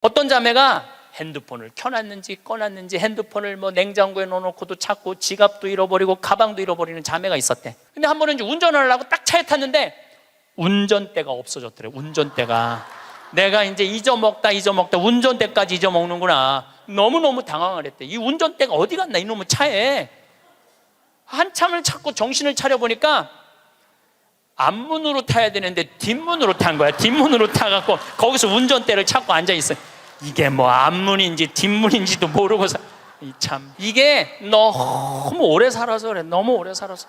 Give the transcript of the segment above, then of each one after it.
어떤 자매가 핸드폰을 켜놨는지 꺼놨는지 핸드폰을 뭐 냉장고에 넣어놓고도 찾고 지갑도 잃어버리고 가방도 잃어버리는 자매가 있었대. 근데 한 번은 이제 운전을 하려고 딱 차에 탔는데 운전대가 없어졌더래. 운전대가 내가 이제 잊어먹다 운전대까지 잊어먹는구나. 너무너무 당황을 했대. 이 운전대가 어디 갔나 이놈의 차에. 한참을 찾고 정신을 차려보니까 앞문으로 타야 되는데 뒷문으로 탄 거야. 뒷문으로 타갖고 거기서 운전대를 찾고 앉아있어요. 이게 뭐 앞문인지 뒷문인지도 모르고서 참 이게 너무 오래 살아서 그래. 너무 오래 살아서.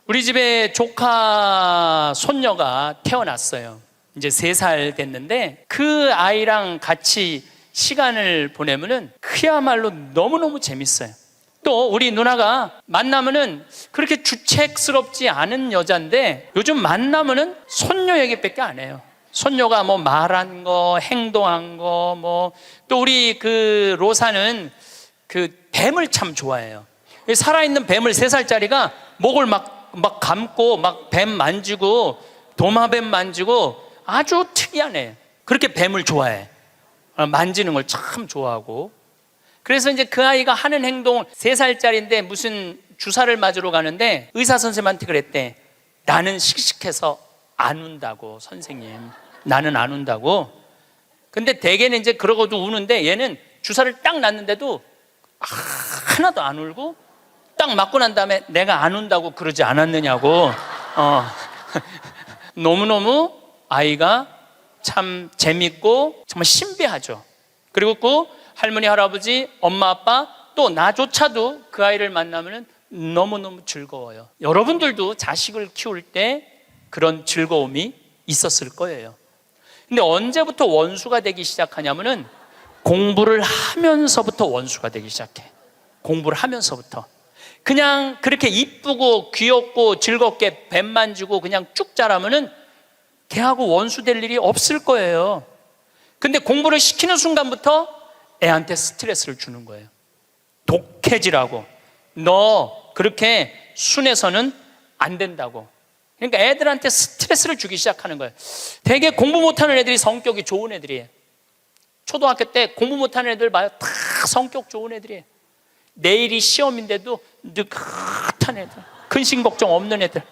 우리 집에 조카 손녀가 태어났어요. 이제 3살 됐는데 그 아이랑 같이 시간을 보내면은 그야말로 너무너무 재밌어요. 또 우리 누나가 만나면은 그렇게 주책스럽지 않은 여자인데 요즘 만나면은 손녀 얘기밖에 안 해요. 손녀가 뭐 말한 거, 행동한 거, 뭐 또 우리 그 로사는 그 뱀을 참 좋아해요. 살아있는 뱀을 3살짜리가 목을 막 감고 막 뱀 만지고 도마뱀 만지고 아주 특이한 애. 그렇게 뱀을 좋아해. 만지는 걸 참 좋아하고. 그래서 이제 그 아이가 하는 행동 3살짜리인데 무슨 주사를 맞으러 가는데 의사 선생님한테 그랬대. 나는 씩씩해서 안 운다고 선생님. 나는 안 운다고. 근데 대개는 이제 그러고도 우는데 얘는 주사를 딱 놨는데도 하나도 안 울고 딱 맞고 난 다음에 내가 안 운다고 그러지 않았느냐고. 너무너무 아이가 참 재밌고 정말 신비하죠. 그리고 그 할머니, 할아버지, 엄마, 아빠 또 나조차도 그 아이를 만나면 너무너무 즐거워요. 여러분들도 자식을 키울 때 그런 즐거움이 있었을 거예요. 근데 언제부터 원수가 되기 시작하냐면은 공부를 하면서부터 원수가 되기 시작해. 공부를 하면서부터. 그냥 그렇게 이쁘고 귀엽고 즐겁게 뱀 만지고 그냥 쭉 자라면은 걔하고 원수 될 일이 없을 거예요. 근데 공부를 시키는 순간부터 애한테 스트레스를 주는 거예요. 독해지라고. 너 그렇게 순해서는 안 된다고. 그러니까 애들한테 스트레스를 주기 시작하는 거예요. 되게 공부 못하는 애들이 성격이 좋은 애들이에요. 초등학교 때 공부 못하는 애들 봐요. 다 성격 좋은 애들이에요. 내일이 시험인데도 느긋한 애들, 근심 걱정 없는 애들.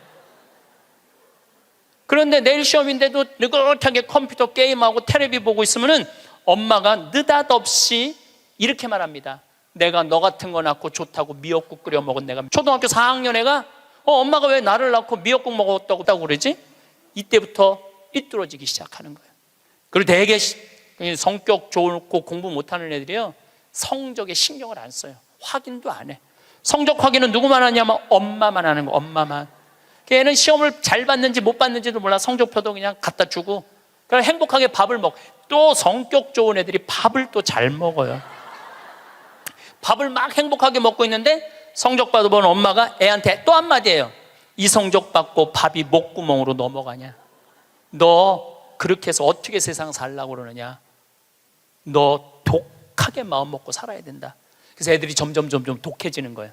그런데 내일 시험인데도 느긋하게 컴퓨터 게임하고 텔레비 보고 있으면은 엄마가 느닷없이 이렇게 말합니다. 내가 너 같은 거 낳고 좋다고 미역국 끓여 먹은 내가. 초등학교 4학년 애가 엄마가 왜 나를 낳고 미역국 먹었다고 그러지? 이때부터 삐뚤어지기 시작하는 거예요. 그리고 되게 성격 좋고 공부 못하는 애들이요, 성적에 신경을 안 써요. 확인도 안 해. 성적 확인은 누구만 하냐면 엄마만 하는 거. 엄마만. 걔는 시험을 잘 봤는지 못 봤는지도 몰라. 성적표도 그냥 갖다 주고 그냥 행복하게 밥을 먹어. 또 성격 좋은 애들이 밥을 또 잘 먹어요. 밥을 막 행복하게 먹고 있는데 성적 받아본 엄마가 애한테 또 한마디예요. 이 성적 받고 밥이 목구멍으로 넘어가냐? 너 그렇게 해서 어떻게 세상 살라고 그러느냐? 너 독하게 마음 먹고 살아야 된다. 그래서 애들이 점점 독해지는 거예요.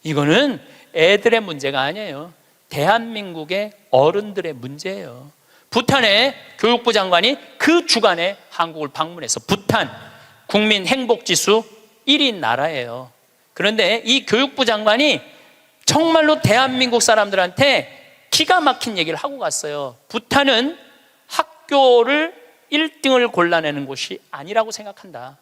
이거는 애들의 문제가 아니에요. 대한민국의 어른들의 문제예요. 부탄의 교육부 장관이 그 주간에 한국을 방문해서 부탄 국민 행복지수 1위 나라예요. 그런데 이 교육부 장관이 정말로 대한민국 사람들한테 기가 막힌 얘기를 하고 갔어요. 부탄은 학교를 1등을 골라내는 곳이 아니라고 생각한다.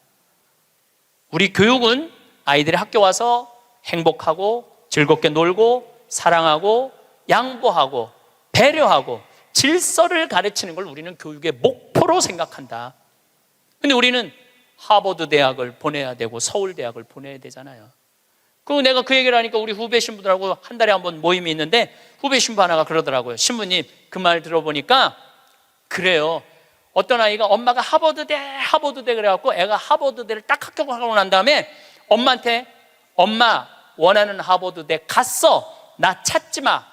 우리 교육은 아이들이 학교 와서 행복하고 즐겁게 놀고 사랑하고 양보하고 배려하고 질서를 가르치는 걸 우리는 교육의 목표로 생각한다. 근데 우리는 하버드 대학을 보내야 되고 서울 대학을 보내야 되잖아요. 내가 그 얘기를 하니까 우리 후배 신부들하고 한 달에 한 번 모임이 있는데 후배 신부 하나가 그러더라고요. 신부님, 그 말 들어보니까 그래요. 어떤 아이가 엄마가 하버드대 그래갖고 애가 하버드대를 딱 합격하고 난 다음에 엄마한테 엄마 원하는 하버드대 갔어. 나 찾지 마.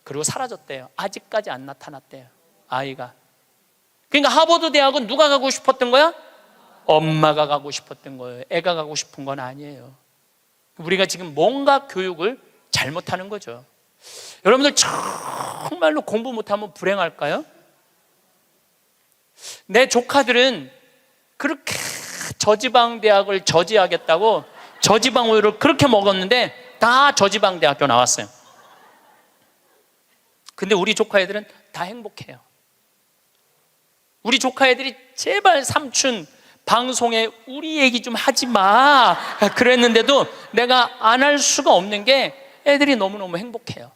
그리고 사라졌대요. 아직까지 안 나타났대요. 아이가. 그러니까 하버드 대학은 누가 가고 싶었던 거야? 엄마가 가고 싶었던 거예요. 애가 가고 싶은 건 아니에요. 우리가 지금 뭔가 교육을 잘못하는 거죠. 여러분들 정말로 공부 못하면 불행할까요? 내 조카들은 그렇게 저지방 대학을 저지하겠다고 저지방 우유를 그렇게 먹었는데 다 저지방 대학교 나왔어요. 근데 우리 조카 애들은 다 행복해요. 우리 조카 애들이 제발 삼촌 방송에 우리 얘기 좀 하지 마 그랬는데도 내가 안 할 수가 없는 게 애들이 너무너무 행복해요.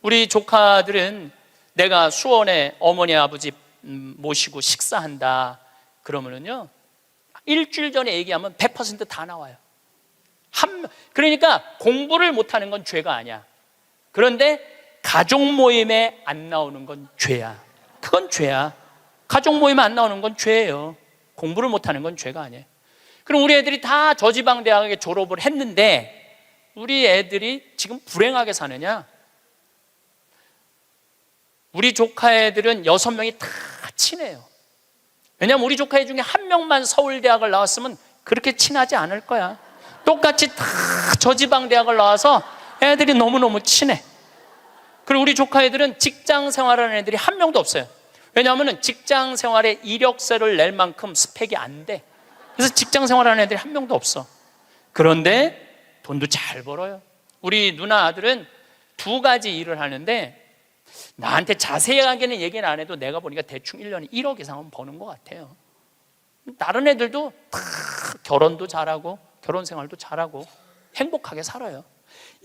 우리 조카들은 내가 수원에 어머니 아버지 모시고 식사한다 그러면은요, 일주일 전에 얘기하면 100% 다 나와요. 그러니까 공부를 못하는 건 죄가 아니야. 그런데 가족 모임에 안 나오는 건 죄야. 그건 죄야. 가족 모임에 안 나오는 건 죄예요. 공부를 못하는 건 죄가 아니에요. 그럼 우리 애들이 다 저지방 대학에 졸업을 했는데 우리 애들이 지금 불행하게 사느냐? 우리 조카 애들은 6명이 다 친해요. 왜냐하면 우리 조카 애 중에 한 명만 서울대학을 나왔으면 그렇게 친하지 않을 거야. 똑같이 다 저지방 대학을 나와서 애들이 너무너무 친해. 그리고 우리 조카 애들은 직장 생활하는 애들이 한 명도 없어요. 왜냐하면 직장 생활에 이력서를 낼 만큼 스펙이 안 돼. 그래서 직장 생활하는 애들이 한 명도 없어. 그런데 돈도 잘 벌어요. 우리 누나 아들은 2가지 일을 하는데 나한테 자세하게는 얘기는 안 해도 내가 보니까 대충 1년에 1억 이상은 버는 것 같아요. 다른 애들도 다 결혼도 잘하고 결혼 생활도 잘하고 행복하게 살아요.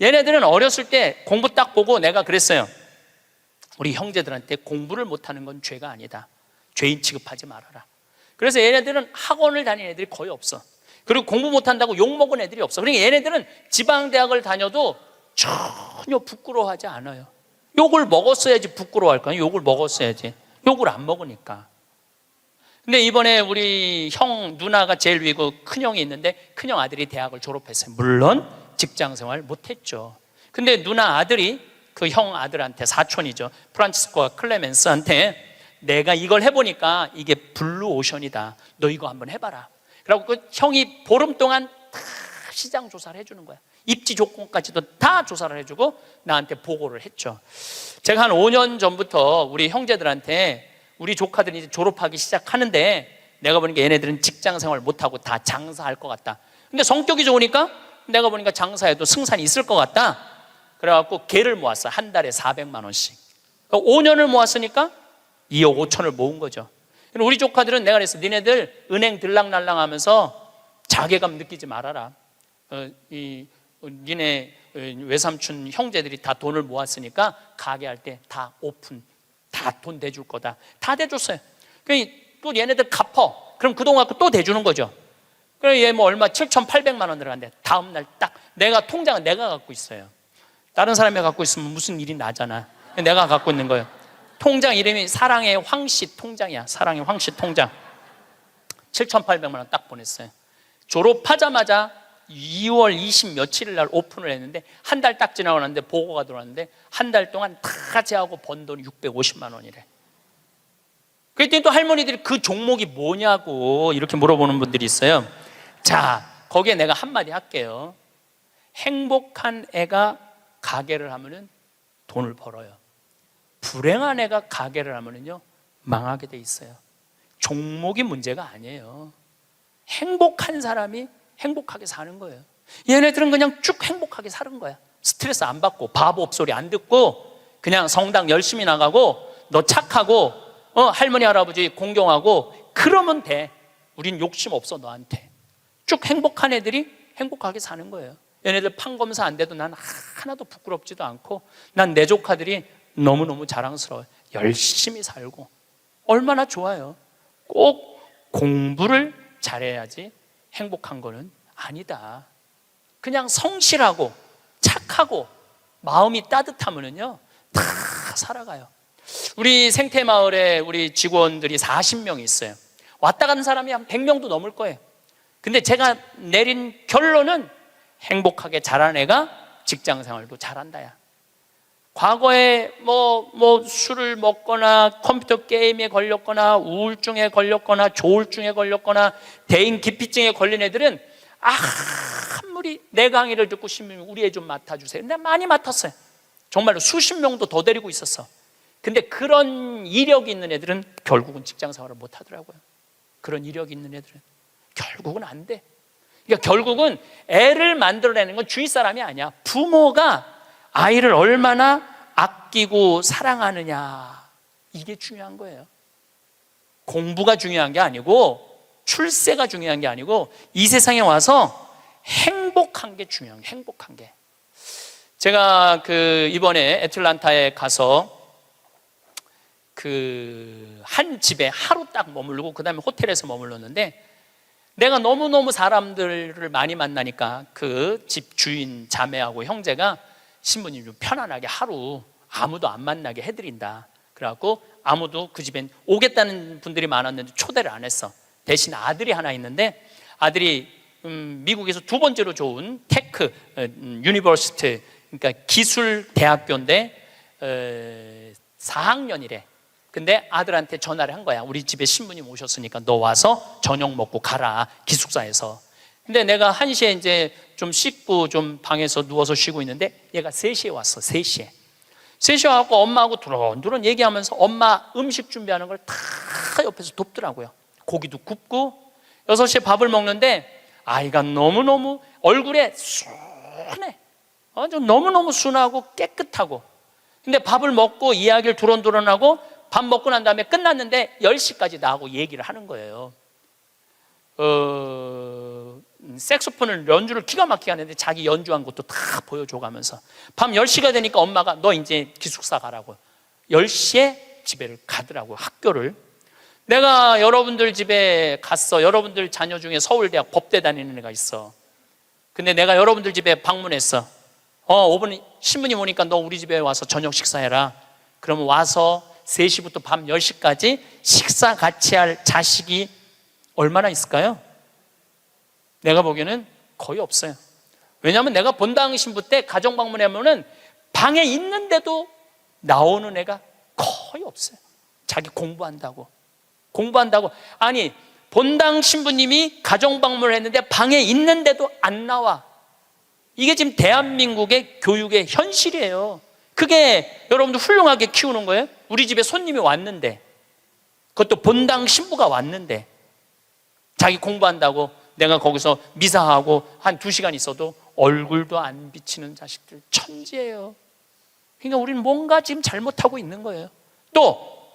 얘네들은 어렸을 때 공부 딱 보고 내가 그랬어요. 우리 형제들한테 공부를 못하는 건 죄가 아니다. 죄인 취급하지 말아라. 그래서 얘네들은 학원을 다니는 애들이 거의 없어. 그리고 공부 못한다고 욕먹은 애들이 없어. 그러니까 얘네들은 지방대학을 다녀도 전혀 부끄러워하지 않아요. 욕을 먹었어야지 부끄러워할까요? 욕을 먹었어야지. 욕을 안 먹으니까. 근데 이번에 우리 형 누나가 제일 위고 큰형이 있는데 큰형 아들이 대학을 졸업했어요. 물론 직장생활 못했죠. 근데 누나 아들이 그 형 아들한테, 사촌이죠, 프란치스코와 클레멘스한테 내가 이걸 해보니까 이게 블루오션이다. 너 이거 한번 해봐라. 그리고 그 형이 보름 동안 다 시장 조사를 해주는 거야. 입지 조건까지도 다 조사를 해주고 나한테 보고를 했죠. 제가 한 5년 전부터 우리 형제들한테 우리 조카들이 이제 졸업하기 시작하는데 내가 보니까 얘네들은 직장 생활 못하고 다 장사할 것 같다. 근데 성격이 좋으니까 내가 보니까 장사해도 승산이 있을 것 같다. 그래갖고 개를 모았어. 한 달에 400만 원씩. 5년을 모았으니까 2억 5천을 모은 거죠. 우리 조카들은 내가 그랬어. 니네들 은행 들락날락 하면서 자괴감 느끼지 말아라. 니네 외삼촌 형제들이 다 돈을 모았으니까 가게 할 때 다 오픈, 다 돈 대줄 거다. 다 대줬어요. 또 얘네들 갚어. 그럼 그동안 또 대주는 거죠. 그래 얘 뭐 얼마 7,800만 원 들어간대. 다음 날 딱 내가 통장은 내가 갖고 있어요. 다른 사람이 갖고 있으면 무슨 일이 나잖아. 내가 갖고 있는 거예요. 통장 이름이 사랑의 황씨 통장이야. 사랑의 황씨 통장. 7,800만 원 딱 보냈어요. 졸업하자마자 2월 20 며칠 날 오픈을 했는데 한 달 딱 지나고 났는데 보고가 들어왔는데 한 달 동안 다 제하고 번 돈이 650만 원이래. 그랬더니 또 할머니들이 그 종목이 뭐냐고 이렇게 물어보는 분들이 있어요. 자, 거기에 내가 한마디 할게요. 행복한 애가 가게를 하면은 돈을 벌어요. 불행한 애가 가게를 하면은요 망하게 돼 있어요. 종목이 문제가 아니에요. 행복한 사람이 행복하게 사는 거예요. 얘네들은 그냥 쭉 행복하게 사는 거야. 스트레스 안 받고 바보 소리 안 듣고 그냥 성당 열심히 나가고 너 착하고 할머니 할아버지 공경하고 그러면 돼. 우린 욕심 없어 너한테. 쭉 행복한 애들이 행복하게 사는 거예요. 얘네들 판검사 안 돼도 난 하나도 부끄럽지도 않고 난 내 조카들이 너무너무 자랑스러워요. 열심히 살고 얼마나 좋아요. 꼭 공부를 잘해야지 행복한 거는 아니다. 그냥 성실하고 착하고 마음이 따뜻하면은요 다 살아가요. 우리 생태마을에 우리 직원들이 40명이 있어요. 왔다 가는 사람이 한 100명도 넘을 거예요. 근데 제가 내린 결론은 행복하게 자란 애가 직장생활도 잘한다야. 과거에 뭐 술을 먹거나 컴퓨터 게임에 걸렸거나 우울증에 걸렸거나 조울증에 걸렸거나 대인 기피증에 걸린 애들은 아무리 내 강의를 듣고 싶으면 우리 애 좀 맡아주세요. 내가 많이 맡았어요. 정말로 수십 명도 더 데리고 있었어. 근데 그런 이력이 있는 애들은 결국은 직장생활을 못 하더라고요. 그런 이력이 있는 애들은 결국은 안 돼. 그러니까 결국은 애를 만들어내는 건 주위 사람이 아니야. 부모가 아이를 얼마나 아끼고 사랑하느냐, 이게 중요한 거예요. 공부가 중요한 게 아니고, 출세가 중요한 게 아니고, 이 세상에 와서 행복한 게 중요한 게, 행복한 게. 제가 이번에 애틀란타에 가서 한 집에 하루 딱 머물고 그 다음에 호텔에서 머물렀는데, 내가 너무너무 사람들을 많이 만나니까 그 집 주인 자매하고 형제가 신부님 좀 편안하게 하루 아무도 안 만나게 해드린다. 그래갖고 아무도 그 집엔 오겠다는 분들이 많았는데 초대를 안 했어. 대신 아들이 하나 있는데, 아들이 미국에서 두 번째로 좋은 테크 유니버시티, 그러니까 기술 대학교인데 4학년이래. 근데 아들한테 전화를 한 거야. 우리 집에 신부님 오셨으니까 너 와서 저녁 먹고 가라, 기숙사에서. 근데 내가 1시에 이제 좀 씻고 좀 방에서 누워서 쉬고 있는데 얘가 3시에 왔어. 3시에 와갖고 엄마하고 두런두런 얘기하면서 엄마 음식 준비하는 걸 다 옆에서 돕더라고요. 고기도 굽고. 6시에 밥을 먹는데 아이가 너무너무 얼굴에 순해. 아주 너무너무 순하고 깨끗하고. 근데 밥을 먹고 이야기를 두런두런하고 밥 먹고 난 다음에 끝났는데 10시까지 나하고 얘기를 하는 거예요. 색소폰을 연주를 기가 막히게 하는데 자기 연주한 것도 다 보여줘가면서 밤 10시가 되니까 엄마가 너 이제 기숙사 가라고 10시에 집에를 가더라고, 학교를. 내가 여러분들 집에 갔어. 여러분들 자녀 중에 서울대학 법대 다니는 애가 있어. 근데 내가 여러분들 집에 방문했어. 5분 신부님 오니까 너 우리 집에 와서 저녁 식사해라. 그러면 와서 3시부터 밤 10시까지 식사 같이 할 자식이 얼마나 있을까요? 내가 보기에는 거의 없어요. 왜냐하면 내가 본당 신부 때 가정 방문하면은 방에 있는데도 나오는 애가 거의 없어요. 자기 공부한다고. 아니, 본당 신부님이 가정 방문을 했는데 방에 있는데도 안 나와. 이게 지금 대한민국의 교육의 현실이에요. 그게 여러분들 훌륭하게 키우는 거예요? 우리 집에 손님이 왔는데, 그것도 본당 신부가 왔는데 자기 공부한다고 내가 거기서 미사하고 한 2시간 있어도 얼굴도 안 비치는 자식들 천지예요. 그러니까 우리는 뭔가 지금 잘못하고 있는 거예요. 또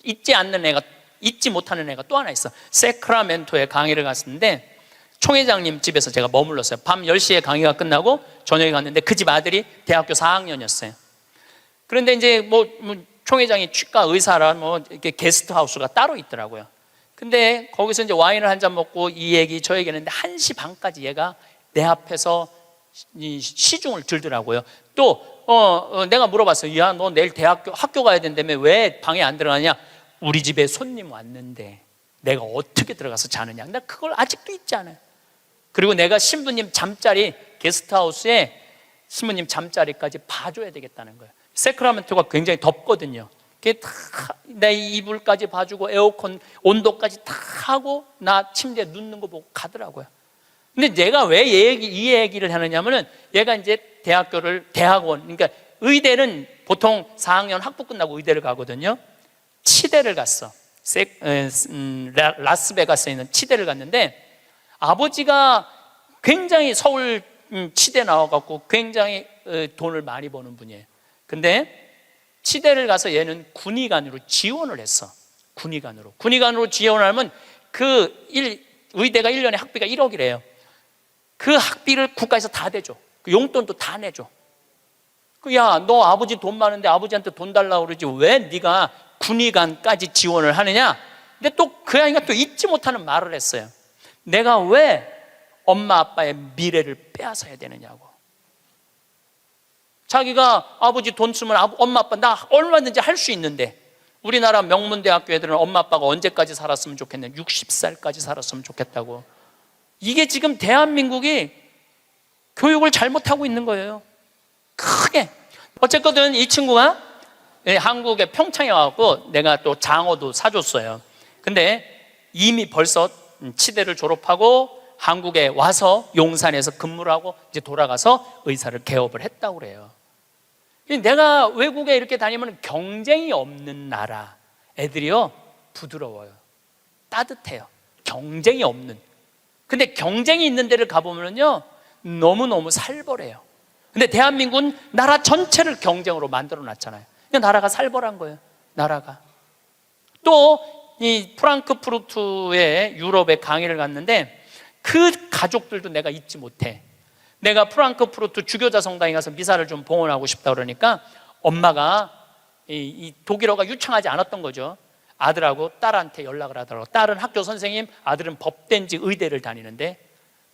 잊지 못하는 애가 또 하나 있어. 세크라멘토에 강의를 갔는데 총회장님 집에서 제가 머물렀어요. 밤 10시에 강의가 끝나고 저녁에 갔는데 그 집 아들이 대학교 4학년이었어요. 그런데 이제 총회장이 치과 의사라 이렇게 게스트하우스가 따로 있더라고요. 근데 거기서 이제 와인을 한 잔 먹고 이 얘기 저 얘기 했는데 1시 반까지 얘가 내 앞에서 시중을 들더라고요. 또 내가 물어봤어요. 야, 너 내일 학교 가야 된다며 왜 방에 안 들어가냐? 우리 집에 손님 왔는데 내가 어떻게 들어가서 자느냐? 나 그걸 아직도 잊지 않아요. 그리고 내가 신부님 잠자리, 게스트하우스에 신부님 잠자리까지 봐줘야 되겠다는 거예요. 세크라멘토가 굉장히 덥거든요. 내 이불까지 봐주고 에어컨 온도까지 다 하고 나 침대에 눕는 거 보고 가더라고요. 근데 내가 왜 이 얘기를 하느냐면은 얘가 이제 대학원, 그러니까 의대는 보통 4학년 학부 끝나고 의대를 가거든요. 치대를 갔어. 라스베가스에 있는 치대를 갔는데 아버지가 굉장히 서울 치대 나와갖고 굉장히 돈을 많이 버는 분이에요. 근데 치대를 가서 얘는 군의관으로 지원을 했어. 군의관으로 지원하면 의대가 1년에 학비가 1억이래요. 그 학비를 국가에서 다 대줘. 그 용돈도 다 내줘. 야, 너 아버지 돈 많은데 아버지한테 돈 달라고 그러지 왜 네가 군의관까지 지원을 하느냐? 근데 또 그 아이가 또 잊지 못하는 말을 했어요. 내가 왜 엄마 아빠의 미래를 빼앗아야 되느냐고. 자기가 아버지 돈 쓰면 엄마 아빠 나 얼마든지 할 수 있는데, 우리나라 명문대학교 애들은 엄마 아빠가 언제까지 살았으면 좋겠냐? 60살까지 살았으면 좋겠다고. 이게 지금 대한민국이 교육을 잘못하고 있는 거예요. 크게. 어쨌거든 이 친구가 한국에 평창에 와갖고 내가 또 장어도 사줬어요. 근데 이미 벌써 치대를 졸업하고 한국에 와서 용산에서 근무를 하고 이제 돌아가서 의사를 개업을 했다고 그래요. 내가 외국에 이렇게 다니면 경쟁이 없는 나라 애들이요 부드러워요, 따뜻해요. 경쟁이 없는. 근데 경쟁이 있는 데를 가보면요 너무너무 살벌해요. 근데 대한민국은 나라 전체를 경쟁으로 만들어 놨잖아요. 그냥 나라가 살벌한 거예요. 나라가. 또 이 프랑크푸르트의 유럽에 강의를 갔는데 그 가족들도 내가 잊지 못해. 내가 프랑크푸르트 주교자 성당에 가서 미사를 좀 봉헌하고 싶다 그러니까 엄마가 이 독일어가 유창하지 않았던 거죠. 아들하고 딸한테 연락을 하더라고. 딸은 학교 선생님, 아들은 법대인지 의대를 다니는데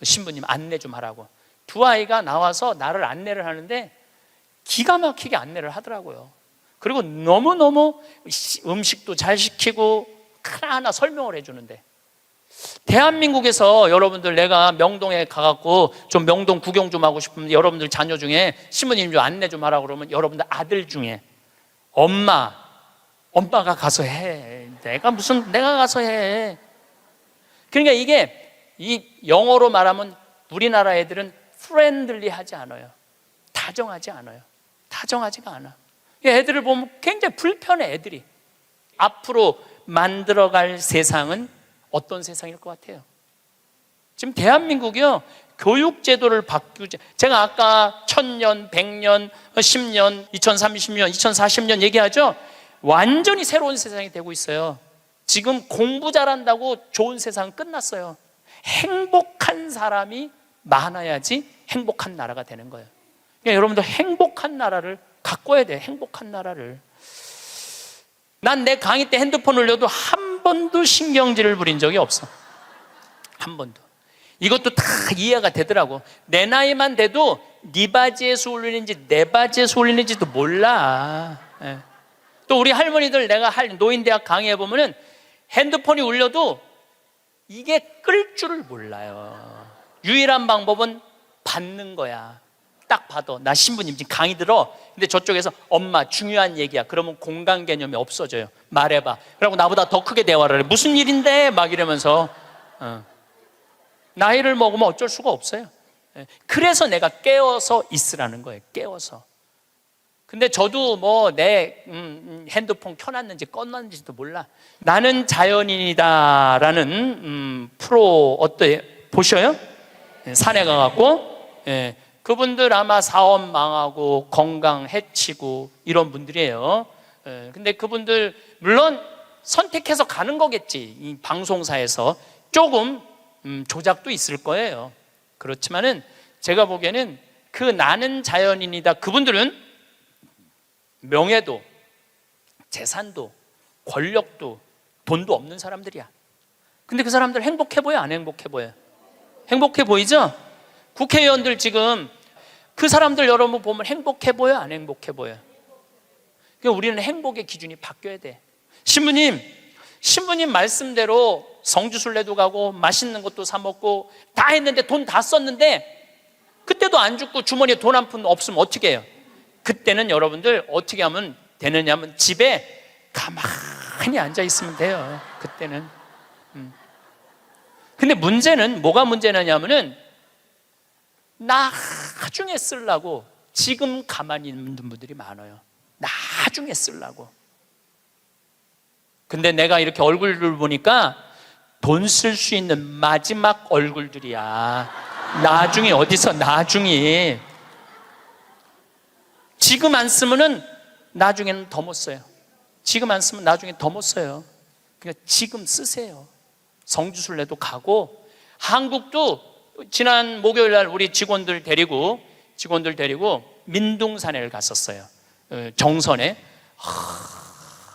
신부님 안내 좀 하라고. 두 아이가 나와서 나를 안내를 하는데 기가 막히게 안내를 하더라고요. 그리고 너무너무 음식도 잘 시키고 하나하나 설명을 해주는데, 대한민국에서 여러분들 내가 명동에 가갖고 좀 명동 구경 좀 하고 싶으면 여러분들 자녀 중에 신부님 좀 안내 좀 하라고 그러면 여러분들 아들 중에 엄마가 가서 해. 내가 가서 해. 그러니까 이게 이 영어로 말하면 우리나라 애들은 프렌들리 하지 않아요. 다정하지 않아요. 다정하지가 않아. 애들을 보면 굉장히 불편해. 애들이 앞으로 만들어갈 세상은 어떤 세상일 것 같아요? 지금 대한민국이요 교육제도를 바꾸지. 제가 아까 1000년, 100년, 10년, 2030년, 2040년 얘기하죠. 완전히 새로운 세상이 되고 있어요. 지금 공부 잘한다고 좋은 세상은 끝났어요. 행복한 사람이 많아야지 행복한 나라가 되는 거예요. 그러니까 여러분들 행복한 나라를 가꿔야 돼요. 행복한 나라를. 난 내 강의 때 핸드폰 올려도 한 번도 신경질을 부린 적이 없어. 한 번도. 이것도 다 이해가 되더라고. 내 나이만 돼도 네 바지에서 올리는지 내 바지에서 올리는지도 몰라. 예. 또 우리 할머니들 내가 노인대학 강의해 보면은 핸드폰이 울려도 이게 끌 줄을 몰라요. 유일한 방법은 받는 거야. 딱 봐도 나 신부님 지금 강의 들어. 근데 저쪽에서 엄마 중요한 얘기야. 그러면 공간 개념이 없어져요. 말해봐. 그러고 나보다 더 크게 대화를 해. 무슨 일인데? 막 이러면서 나이를 먹으면 어쩔 수가 없어요. 그래서 내가 깨워서 있으라는 거예요. 깨워서. 근데 저도 뭐 내 핸드폰 켜놨는지 껐는지도 몰라. 나는 자연인이다라는 프로 어때요? 보셔요? 산에 가갖고 그분들 아마 사업 망하고 건강 해치고 이런 분들이에요. 근데 그분들 물론 선택해서 가는 거겠지. 이 방송사에서 조금 조작도 있을 거예요. 그렇지만은 제가 보기에는 그 나는 자연인이다. 그분들은 명예도 재산도 권력도 돈도 없는 사람들이야. 근데 그 사람들 행복해 보여? 안 행복해 보여? 행복해 보이죠? 국회의원들 지금 그 사람들 여러분 보면 행복해 보여? 안 행복해 보여? 그러니까 우리는 행복의 기준이 바뀌어야 돼. 신부님 말씀대로 성주순례도 가고 맛있는 것도 사 먹고 다 했는데 돈 다 썼는데 그때도 안 죽고 주머니에 돈 한 푼 없으면 어떻게 해요? 그때는 여러분들 어떻게 하면 되느냐면 집에 가만히 앉아 있으면 돼요. 그때는. 근데 문제는 뭐가 문제냐면은 나중에 쓰려고 지금 가만히 있는 분들이 많아요. 나중에 쓰려고. 근데 내가 이렇게 얼굴을 보니까 돈 쓸 수 있는 마지막 얼굴들이야. 나중에 어디서 나중에. 지금 안 쓰면은 나중에는 더 못 써요. 지금 안 쓰면 나중에 더 못 써요. 그러니까 지금 쓰세요. 성주순례도 가고, 한국도 지난 목요일 날 우리 직원들 데리고 민둥산에를 갔었어요. 정선에.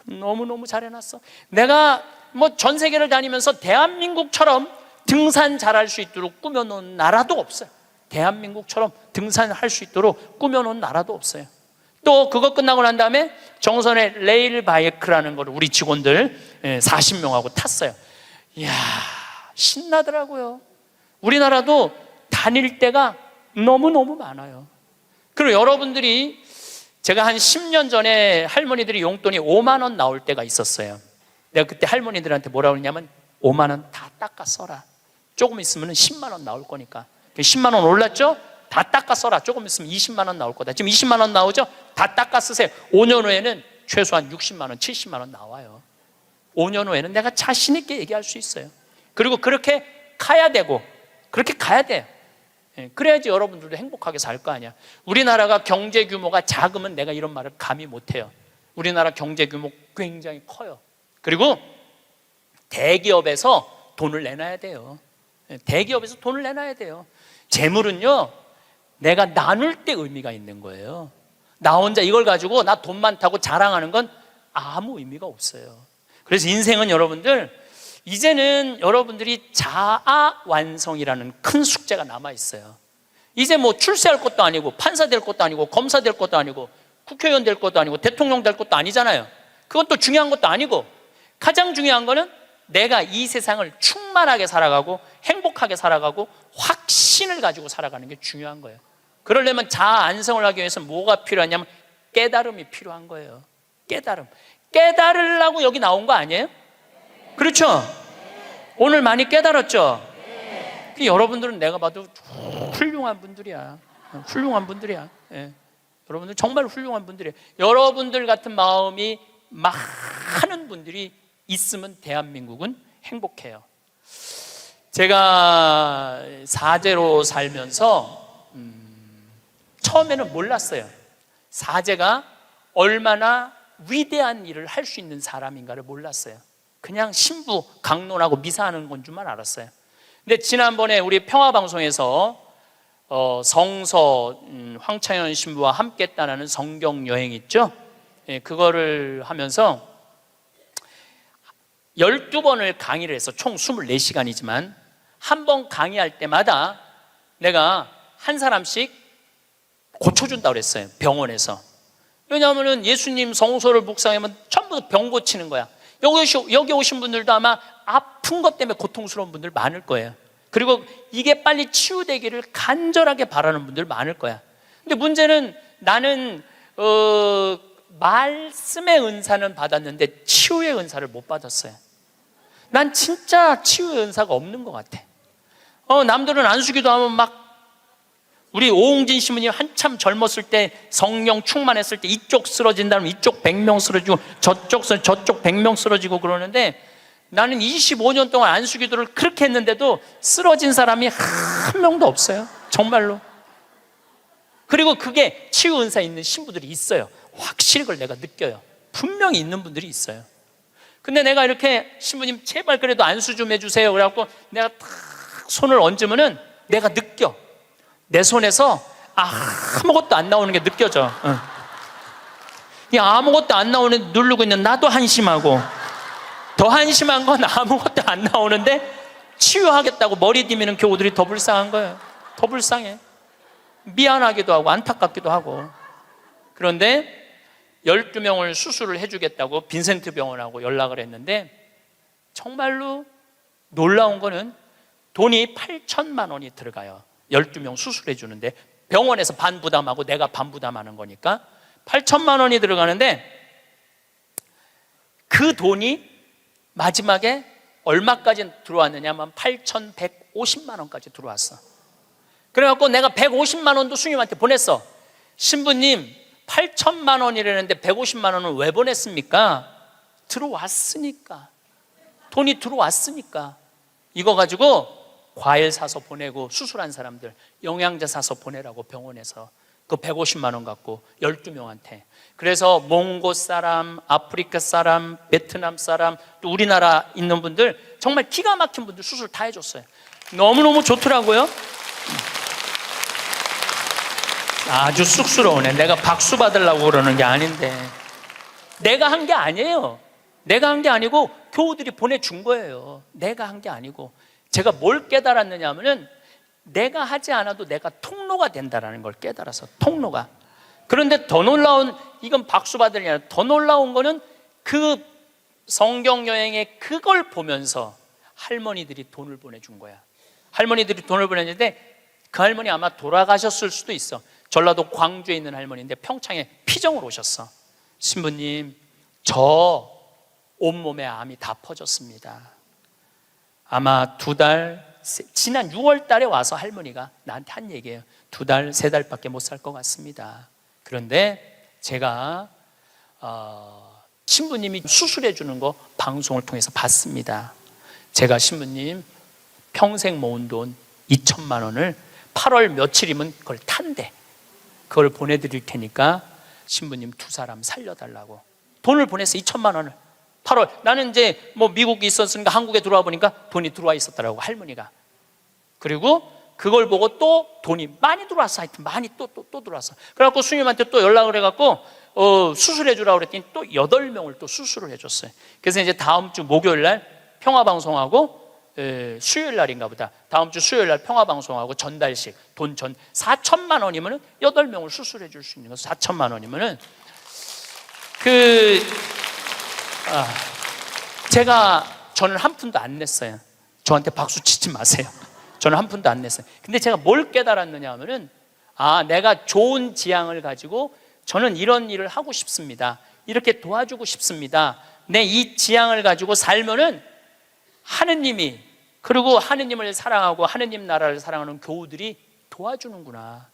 너무너무 잘 해놨어. 내가 뭐 전 세계를 다니면서 대한민국처럼 등산 잘할 수 있도록 꾸며놓은 나라도 없어요. 대한민국처럼 등산할 수 있도록 꾸며놓은 나라도 없어요. 또 그거 끝나고 난 다음에 정선에 레일 바이크라는 걸 우리 직원들 40명하고 탔어요. 이야, 신나더라고요. 우리나라도 다닐 때가 너무너무 많아요. 그리고 여러분들이, 제가 한 10년 전에 할머니들이 용돈이 5만 원 나올 때가 있었어요. 내가 그때 할머니들한테 뭐라고 그러냐면 5만 원 다 닦아 써라. 조금 있으면 10만 원 나올 거니까. 10만 원 올랐죠? 다 닦아 써라. 조금 있으면 20만 원 나올 거다. 지금 20만 원 나오죠? 다 닦아 쓰세요. 5년 후에는 최소한 60만 원, 70만 원 나와요. 5년 후에는 내가 자신 있게 얘기할 수 있어요. 그리고 그렇게 가야 되고 그렇게 가야 돼요. 그래야지 여러분들도 행복하게 살 거 아니야. 우리나라가 경제 규모가 작으면 내가 이런 말을 감히 못해요. 우리나라 경제 규모 굉장히 커요. 그리고 대기업에서 돈을 내놔야 돼요. 대기업에서 돈을 내놔야 돼요. 재물은요, 내가 나눌 때 의미가 있는 거예요. 나 혼자 이걸 가지고 나 돈 많다고 자랑하는 건 아무 의미가 없어요. 그래서 인생은 여러분들, 이제는 여러분들이 자아 완성이라는 큰 숙제가 남아 있어요. 이제 뭐 출세할 것도 아니고 판사 될 것도 아니고 검사 될 것도 아니고 국회의원 될 것도 아니고 대통령 될 것도 아니잖아요. 그건 또 중요한 것도 아니고, 가장 중요한 거는 내가 이 세상을 충만하게 살아가고 행복하게 살아가고 확신을 가지고 살아가는 게 중요한 거예요. 그러려면 자아 안성을 하기 위해서 뭐가 필요하냐면 깨달음이 필요한 거예요. 깨달음. 깨달으려고 여기 나온 거 아니에요? 그렇죠? 오늘 많이 깨달았죠? 여러분들은 내가 봐도 훌륭한 분들이야. 훌륭한 분들이야. 예. 여러분들 정말 훌륭한 분들이에요. 여러분들 같은 마음이 많은 분들이 있으면 대한민국은 행복해요. 제가 사제로 살면서 처음에는 몰랐어요. 사제가 얼마나 위대한 일을 할 수 있는 사람인가를 몰랐어요. 그냥 신부 강론하고 미사하는 건 줄만 알았어요. 근데 지난번에 우리 평화방송에서 성서 황창현 신부와 함께 했다는 성경 여행 있죠? 예, 그거를 하면서 12번을 강의를 해서 총 24시간이지만 한 번 강의할 때마다 내가 한 사람씩 고쳐준다고 그랬어요. 병원에서. 왜냐하면 예수님 성서를 묵상하면 전부 병 고치는 거야. 여기 오신 분들도 아마 아픈 것 때문에 고통스러운 분들 많을 거예요. 그리고 이게 빨리 치유되기를 간절하게 바라는 분들 많을 거야. 근데 문제는 나는 말씀의 은사는 받았는데 치유의 은사를 못 받았어요. 난 진짜 치유의 은사가 없는 것 같아. 남들은 안수기도 하면 막, 우리 오홍진 신부님 한참 젊었을 때 성령 충만했을 때 이쪽 쓰러진다면 이쪽 100명 쓰러지고 저쪽 100명 쓰러지고 그러는데, 나는 25년 동안 안수기도를 그렇게 했는데도 쓰러진 사람이 한 명도 없어요. 정말로. 그리고 그게 치유 은사 있는 신부들이 있어요. 확실히 그걸 내가 느껴요. 분명히 있는 분들이 있어요. 근데 내가 이렇게 신부님 제발 그래도 안수 좀 해주세요 그래갖고 내가 탁 손을 얹으면은 내가 느껴. 내 손에서 아무것도 안 나오는 게 느껴져. 이 아무것도 안 나오는 누르고 있는 나도 한심하고, 더 한심한 건 아무것도 안 나오는데 치유하겠다고 머리 디미는 교우들이 더 불쌍한 거예요. 더 불쌍해. 미안하기도 하고 안타깝기도 하고. 그런데 12명을 수술을 해주겠다고 빈센트 병원하고 연락을 했는데, 정말로 놀라운 거는 돈이 8천만 원이 들어가요. 12명 수술해 주는데 병원에서 반 부담하고 내가 반 부담하는 거니까 8천만 원이 들어가는데, 그 돈이 마지막에 얼마까지 들어왔느냐 하면 8,150만 원까지 들어왔어. 그래갖고 내가 150만 원도 스님한테 보냈어. 신부님 8천만 원이라는데 150만 원은 왜 보냈습니까? 들어왔으니까. 돈이 들어왔으니까. 이거 가지고 과일 사서 보내고, 수술한 사람들 영양제 사서 보내라고 병원에서 그 150만 원 갖고 12명한테. 그래서 몽고 사람, 아프리카 사람, 베트남 사람, 또 우리나라 있는 분들 정말 기가 막힌 분들 수술 다 해줬어요. 너무너무 좋더라고요. 아주 쑥스러우네. 내가 박수 받으려고 그러는 게 아닌데. 내가 한 게 아니에요. 내가 한 게 아니고 교우들이 보내준 거예요. 내가 한 게 아니고. 제가 뭘 깨달았느냐 하면은 내가 하지 않아도 내가 통로가 된다는 걸 깨달아서. 통로가. 그런데 더 놀라운, 이건 박수 받으려 아니라 더 놀라운 거는 그 성경 여행에 그걸 보면서 할머니들이 돈을 보내준 거야. 할머니들이 돈을 보냈는데 그 할머니 아마 돌아가셨을 수도 있어. 전라도 광주에 있는 할머니인데 평창에 피정을 오셨어. 신부님, 저 온몸에 암이 다 퍼졌습니다. 아마 2달, 지난 6월 달에 와서 할머니가 나한테 한 얘기예요. 2달, 3달밖에 못 살 것 같습니다. 그런데 제가 신부님이 수술해 주는 거 방송을 통해서 봤습니다. 제가 신부님 평생 모은 돈 2천만 원을 8월 며칠이면 그걸 탄대. 그걸 보내드릴 테니까 신부님 두 사람 살려달라고 돈을 보냈어. 2천만 원을 8월. 나는 이제 뭐 미국에 있었으니까 한국에 들어와 보니까 돈이 들어와 있었더라고, 할머니가. 그리고 그걸 보고 또 돈이 많이 들어왔어. 하여튼 많이 또 들어왔어. 그래갖고 수님한테 또 연락을 해갖고 수술해 주라고 그랬더니 또 8명을 또 수술을 해줬어요. 그래서 이제 다음 주 목요일 날 평화방송하고 수요일 날인가 보다. 다음 주 수요일 날 평화방송하고 전달식 돈 4천만 원이면은 8명을 수술해 줄 수 있는 거. 4천만 원이면은 저는 한 푼도 안 냈어요. 저한테 박수 치지 마세요. 저는 한 푼도 안 냈어요. 근데 제가 뭘 깨달았느냐 하면은 내가 좋은 지향을 가지고 저는 이런 일을 하고 싶습니다. 이렇게 도와주고 싶습니다. 내 이 지향을 가지고 살면은 하느님이, 그리고 하느님을 사랑하고 하느님 나라를 사랑하는 교우들이 도와주는구나.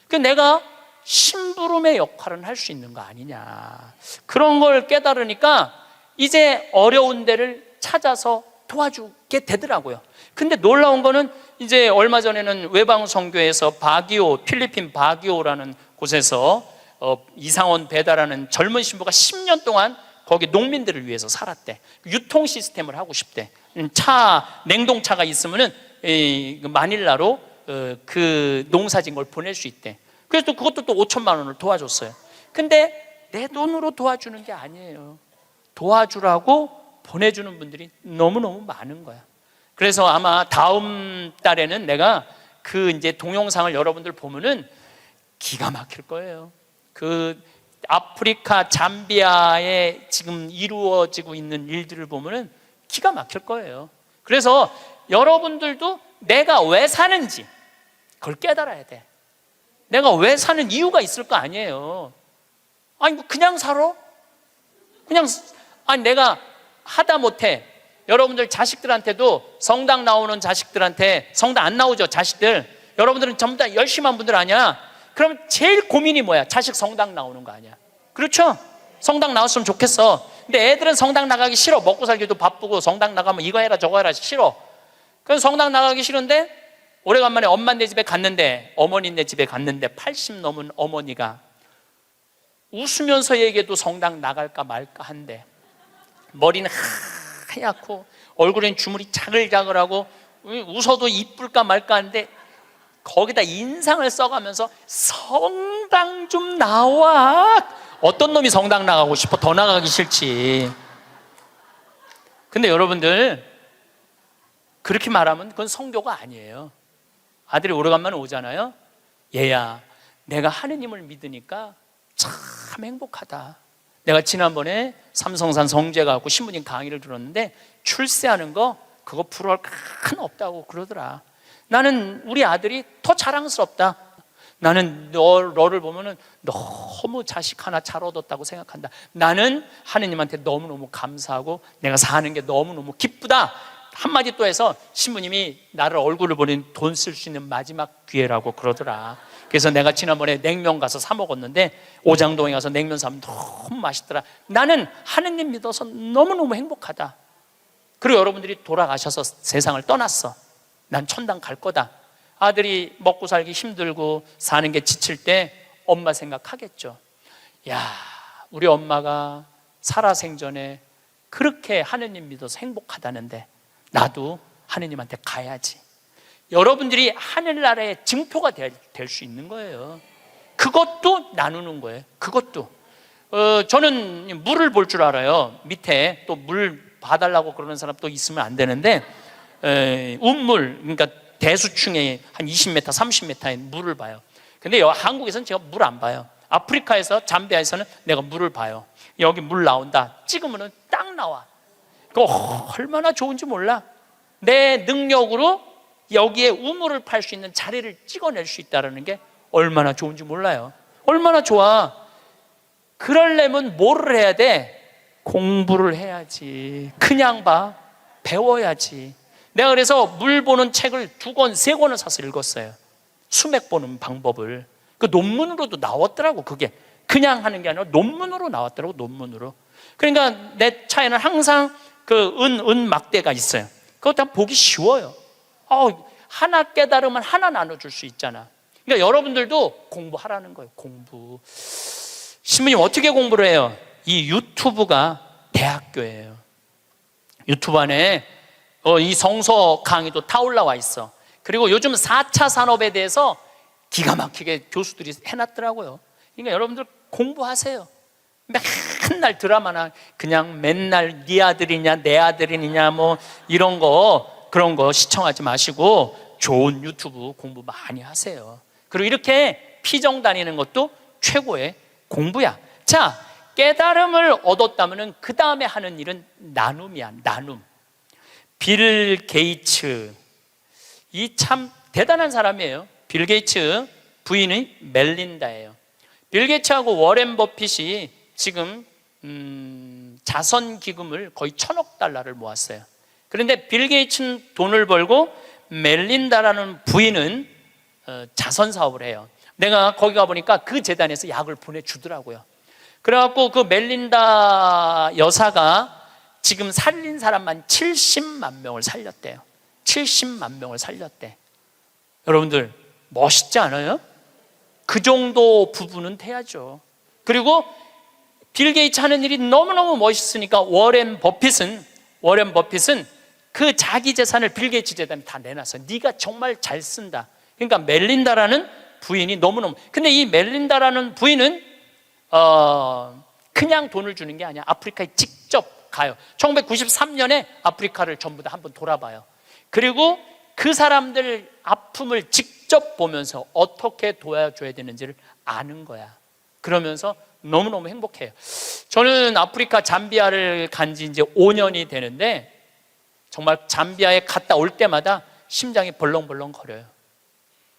그러니까 내가 심부름의 역할은 할 수 있는 거 아니냐. 그런 걸 깨달으니까 이제 어려운 데를 찾아서 도와주게 되더라고요. 근데 놀라운 거는 이제 얼마 전에는 외방선교에서 필리핀 바기오라는 곳에서 이상원 배다라는 젊은 신부가 10년 동안 거기 농민들을 위해서 살았대. 유통 시스템을 하고 싶대. 냉동차가 있으면은 마닐라로 그 농사진 걸 보낼 수 있대. 그래서 그것도 또 5천만 원을 도와줬어요. 근데 내 돈으로 도와주는 게 아니에요. 도와주라고 보내주는 분들이 너무너무 많은 거야. 그래서 아마 다음 달에는 내가 그 이제 동영상을 여러분들 보면은 기가 막힐 거예요. 그 아프리카 잠비아에 지금 이루어지고 있는 일들을 보면은 기가 막힐 거예요. 그래서 여러분들도 내가 왜 사는지 그걸 깨달아야 돼. 내가 왜 사는 이유가 있을 거 아니에요. 아니 그냥 살아? 내가 하다못해 여러분들 자식들한테도 성당 나오는 자식들한테, 성당 안 나오죠 자식들, 여러분들은 전부 다 열심히 한 분들 아니야? 그럼 제일 고민이 뭐야? 자식 성당 나오는 거 아니야? 그렇죠? 성당 나왔으면 좋겠어. 근데 애들은 성당 나가기 싫어. 먹고 살기도 바쁘고 성당 나가면 이거 해라 저거 해라 싫어. 그래서 성당 나가기 싫은데 오래간만에 엄마네 집에 갔는데, 어머니네 집에 갔는데 80 넘은 어머니가 웃으면서 얘기해도 성당 나갈까 말까 한데, 머리는 하얗고 얼굴엔 주물이 자글자글하고 웃어도 이쁠까 말까 하는데 거기다 인상을 써가면서 성당 좀 나와. 어떤 놈이 성당 나가고 싶어? 더 나가기 싫지. 근데 여러분들 그렇게 말하면 그건 성교가 아니에요. 아들이 오래간만에 오잖아요. 얘야, 내가 하느님을 믿으니까 참 행복하다. 내가 지난번에 삼성산 성제 가고 신부님 강의를 들었는데 출세하는 거 그거 부러울 큰 없다고 그러더라. 나는 우리 아들이 더 자랑스럽다. 나는 너를 보면은 너무 자식 하나 잘 얻었다고 생각한다. 나는 하느님한테 너무너무 감사하고 내가 사는 게 너무너무 기쁘다. 한마디 또 해서 신부님이 나를 얼굴을 보는 돈 쓸 수 있는 마지막 기회라고 그러더라. 그래서 내가 지난번에 냉면 가서 사 먹었는데 오장동에 가서 냉면 사면 너무 맛있더라. 나는 하느님 믿어서 너무너무 행복하다. 그리고 여러분들이 돌아가셔서 세상을 떠났어. 난 천당 갈 거다. 아들이 먹고 살기 힘들고 사는 게 지칠 때 엄마 생각하겠죠. 야, 우리 엄마가 살아생전에 그렇게 하느님 믿어서 행복하다는데 나도 하느님한테 가야지. 여러분들이 하늘나라의 증표가 될 수 있는 거예요. 그것도 나누는 거예요. 그것도 저는 물을 볼 줄 알아요. 밑에 또 물 봐달라고 그러는 사람 또 있으면 안 되는데 운물, 그러니까 대수층에 한 20m, 30m의 물을 봐요. 근데 한국에서는 제가 물 안 봐요. 아프리카에서, 잠비아에서는 내가 물을 봐요. 여기 물 나온다 찍으면 딱 나와. 그거 얼마나 좋은지 몰라. 내 능력으로 여기에 우물을 팔 수 있는 자리를 찍어낼 수 있다는 게 얼마나 좋은지 몰라요. 얼마나 좋아. 그러려면 뭐를 해야 돼? 공부를 해야지. 그냥 봐. 배워야지. 내가 그래서 물 보는 책을 2권, 3권을 사서 읽었어요. 수맥 보는 방법을. 그 논문으로도 나왔더라고. 그게 그냥 하는 게 아니라 논문으로 나왔더라고. 논문으로. 그러니까 내 차에는 항상 그 은 막대가 있어요. 그것도 보기 쉬워요. 하나 깨달으면 하나 나눠줄 수 있잖아. 그러니까 여러분들도 공부하라는 거예요. 공부. 신부님 어떻게 공부를 해요? 이 유튜브가 대학교예요. 유튜브 안에 이 성서 강의도 다 올라와 있어. 그리고 요즘 4차 산업에 대해서 기가 막히게 교수들이 해놨더라고요. 그러니까 여러분들 공부하세요. 맨날 드라마나 그냥 맨날 네 아들이냐 내 아들이냐 뭐 이런 거 그런 거 시청하지 마시고 좋은 유튜브 공부 많이 하세요. 그리고 이렇게 피정 다니는 것도 최고의 공부야. 자, 깨달음을 얻었다면 그 다음에 하는 일은 나눔이야. 나눔. 빌 게이츠, 이 참 대단한 사람이에요. 빌 게이츠 부인이 멜린다예요. 빌 게이츠하고 워렌 버핏이 지금 자선 기금을 거의 1,000억 달러를 모았어요. 그런데 빌 게이츠는 돈을 벌고 멜린다라는 부인은 자선 사업을 해요. 내가 거기 가보니까 그 재단에서 약을 보내주더라고요. 그래갖고 그 멜린다 여사가 지금 살린 사람만 70만 명을 살렸대요. 70만 명을 살렸대. 여러분들 멋있지 않아요? 그 정도 부분은 돼야죠. 그리고 빌 게이츠 하는 일이 너무너무 멋있으니까 워렌 버핏은 그 자기 재산을 빌 게이츠 재단에 다 내놨어. 네가 정말 잘 쓴다. 그러니까 멜린다라는 부인이 너무너무, 근데 이 멜린다라는 부인은 그냥 돈을 주는 게 아니야. 아프리카에 직접 가요. 1993년에 아프리카를 전부 다 한번 돌아봐요. 그리고 그 사람들 아픔을 직접 보면서 어떻게 도와줘야 되는지를 아는 거야. 그러면서 너무너무 행복해요. 저는 아프리카 잠비아를 간 지 이제 5년이 되는데 정말 잠비아에 갔다 올 때마다 심장이 벌렁벌렁 거려요.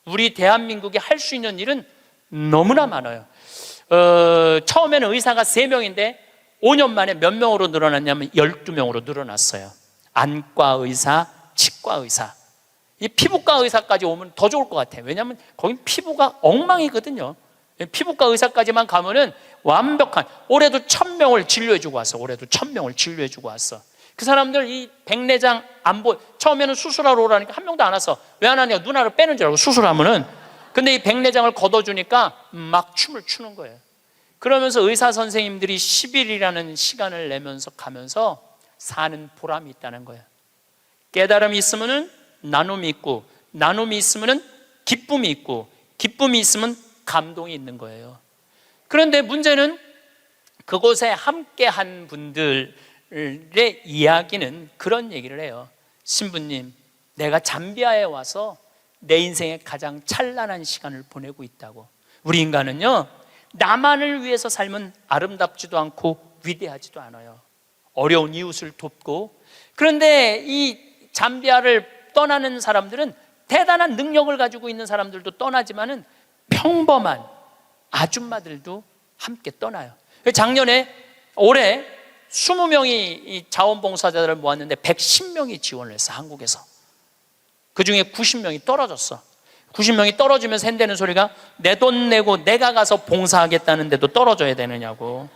우리 대한민국이 할 수 있는 일은 너무나 많아요. 처음에는 의사가 3명인데 5년 만에 몇 명으로 늘어났냐면 12명으로 늘어났어요. 안과 의사, 치과 의사, 이 피부과 의사까지 오면 더 좋을 것 같아요. 왜냐하면 거긴 피부가 엉망이거든요. 피부과 의사까지만 가면은 완벽한, 올해도 1,000명을 진료해주고 왔어. 올해도 1,000명을 진료해주고 왔어. 그 사람들 이 백내장 안 보여. 처음에는 수술하러 오라니까 한 명도 안 왔어. 왜 안 하냐? 눈알을 빼는 줄 알고 수술하면은. 근데 이 백내장을 걷어주니까 막 춤을 추는 거예요. 그러면서 의사 선생님들이 10일이라는 시간을 내면서 가면서 사는 보람이 있다는 거예요. 깨달음이 있으면은 나눔이 있고, 나눔이 있으면은 기쁨이 있고, 기쁨이 있으면 감동이 있는 거예요. 그런데 문제는 그곳에 함께한 분들의 이야기는 그런 얘기를 해요. 신부님, 내가 잠비아에 와서 내 인생의 가장 찬란한 시간을 보내고 있다고. 우리 인간은요, 나만을 위해서 살면 아름답지도 않고 위대하지도 않아요. 어려운 이웃을 돕고. 그런데 이 잠비아를 떠나는 사람들은 대단한 능력을 가지고 있는 사람들도 떠나지만은 평범한 아줌마들도 함께 떠나요. 올해 20명이 자원봉사자들을 모았는데 110명이 지원을 했어. 한국에서. 그 중에 90명이 떨어졌어. 90명이 떨어지면서 한다는 소리가 내 돈 내고 내가 가서 봉사하겠다는데도 떨어져야 되느냐고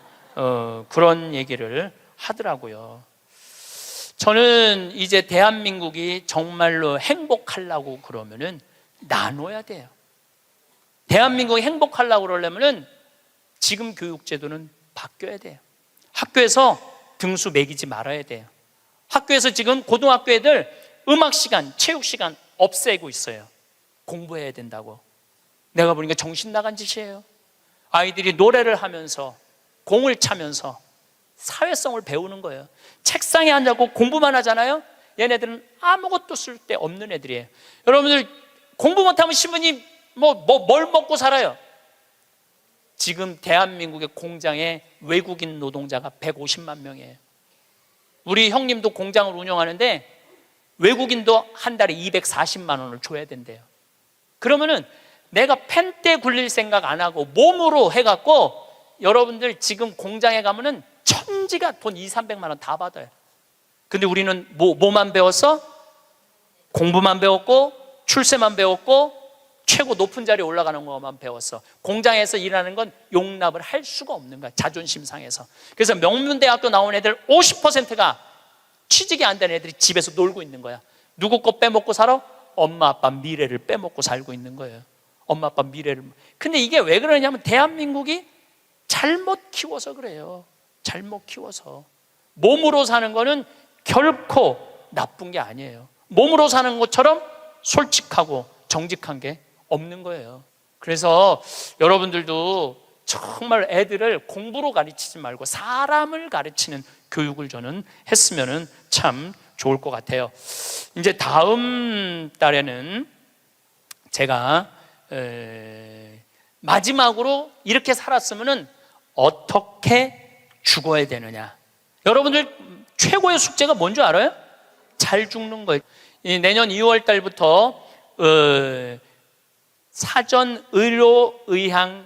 그런 얘기를 하더라고요. 저는 이제 대한민국이 정말로 행복하려고 그러면은 나눠야 돼요. 대한민국이 행복하려고 그러려면은 지금 교육제도는 바뀌어야 돼요. 학교에서 등수 매기지 말아야 돼요. 학교에서 지금 고등학교 애들 음악 시간, 체육 시간 없애고 있어요. 공부해야 된다고. 내가 보니까 정신 나간 짓이에요. 아이들이 노래를 하면서 공을 차면서 사회성을 배우는 거예요. 책상에 앉아고 공부만 하잖아요. 얘네들은 아무것도 쓸데 없는 애들이에요. 여러분들 공부 못하면 신부님 뭘 먹고 살아요? 지금 대한민국의 공장에 외국인 노동자가 150만 명이에요. 우리 형님도 공장을 운영하는데 외국인도 한 달에 240만 원을 줘야 된대요. 그러면은 내가 펜대 굴릴 생각 안 하고 몸으로 해갖고 여러분들 지금 공장에 가면은 천지가 돈 200~300만 원 다 받아요. 근데 우리는 뭐만 배웠어? 공부만 배웠고 출세만 배웠고 최고 높은 자리에 올라가는 것만 배웠어. 공장에서 일하는 건 용납을 할 수가 없는 거야. 자존심 상해서. 그래서 명문대학교 나온 애들 50%가 취직이 안 된 애들이 집에서 놀고 있는 거야. 누구 거 빼먹고 살아? 엄마 아빠 미래를 빼먹고 살고 있는 거예요. 엄마 아빠 미래를. 근데 이게 왜 그러냐면 대한민국이 잘못 키워서 그래요. 잘못 키워서. 몸으로 사는 거는 결코 나쁜 게 아니에요. 몸으로 사는 것처럼 솔직하고 정직한 게 없는 거예요. 그래서 여러분들도 정말 애들을 공부로 가르치지 말고 사람을 가르치는 교육을 저는 했으면 참 좋을 것 같아요. 이제 다음 달에는 제가 마지막으로 이렇게 살았으면 어떻게 죽어야 되느냐. 여러분들 최고의 숙제가 뭔지 알아요? 잘 죽는 거예요. 내년 2월 달부터 사전 의료 의학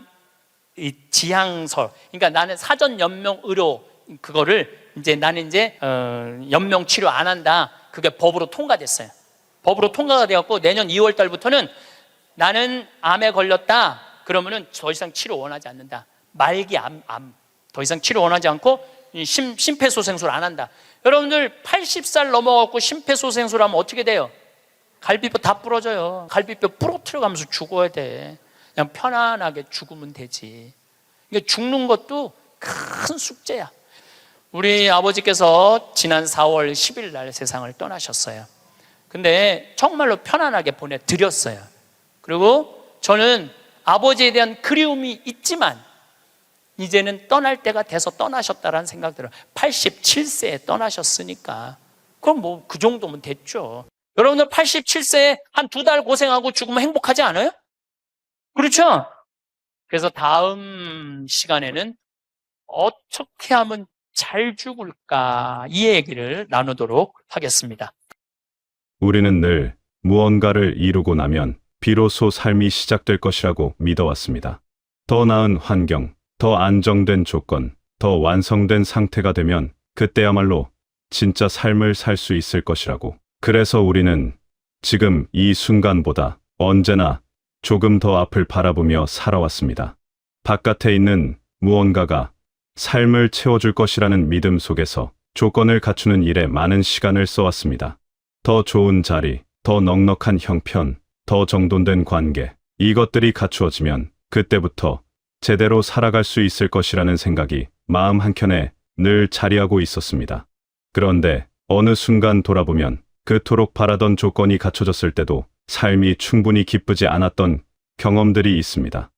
지향서, 그러니까 나는 사전 연명 의료 그거를 이제 나는 이제 연명 치료 안 한다. 그게 법으로 통과됐어요. 법으로 통과가 되었고 내년 2월 달부터는 나는 암에 걸렸다. 그러면은 더 이상 치료 원하지 않는다. 말기 암 더 이상 치료 원하지 않고 심폐소생술 안 한다. 여러분들 80살 넘어갖고 심폐소생술 하면 어떻게 돼요? 갈비뼈 다 부러져요. 갈비뼈 부러뜨려 가면서 죽어야 돼. 그냥 편안하게 죽으면 되지. 그러니까 죽는 것도 큰 숙제야. 우리 아버지께서 지난 4월 10일 날 세상을 떠나셨어요. 근데 정말로 편안하게 보내드렸어요. 그리고 저는 아버지에 대한 그리움이 있지만 이제는 떠날 때가 돼서 떠나셨다라는 생각 들어요. 87세에 떠나셨으니까 그럼 뭐 그 정도면 됐죠. 여러분들 87세에 한 2달 고생하고 죽으면 행복하지 않아요? 그렇죠? 그래서 다음 시간에는 어떻게 하면 잘 죽을까 이 얘기를 나누도록 하겠습니다. 우리는 늘 무언가를 이루고 나면 비로소 삶이 시작될 것이라고 믿어왔습니다. 더 나은 환경, 더 안정된 조건, 더 완성된 상태가 되면 그때야말로 진짜 삶을 살 수 있을 것이라고. 그래서 우리는 지금 이 순간보다 언제나 조금 더 앞을 바라보며 살아왔습니다. 바깥에 있는 무언가가 삶을 채워줄 것이라는 믿음 속에서 조건을 갖추는 일에 많은 시간을 써왔습니다. 더 좋은 자리, 더 넉넉한 형편, 더 정돈된 관계, 이것들이 갖추어지면 그때부터 제대로 살아갈 수 있을 것이라는 생각이 마음 한켠에 늘 자리하고 있었습니다. 그런데 어느 순간 돌아보면 그토록 바라던 조건이 갖춰졌을 때도 삶이 충분히 기쁘지 않았던 경험들이 있습니다.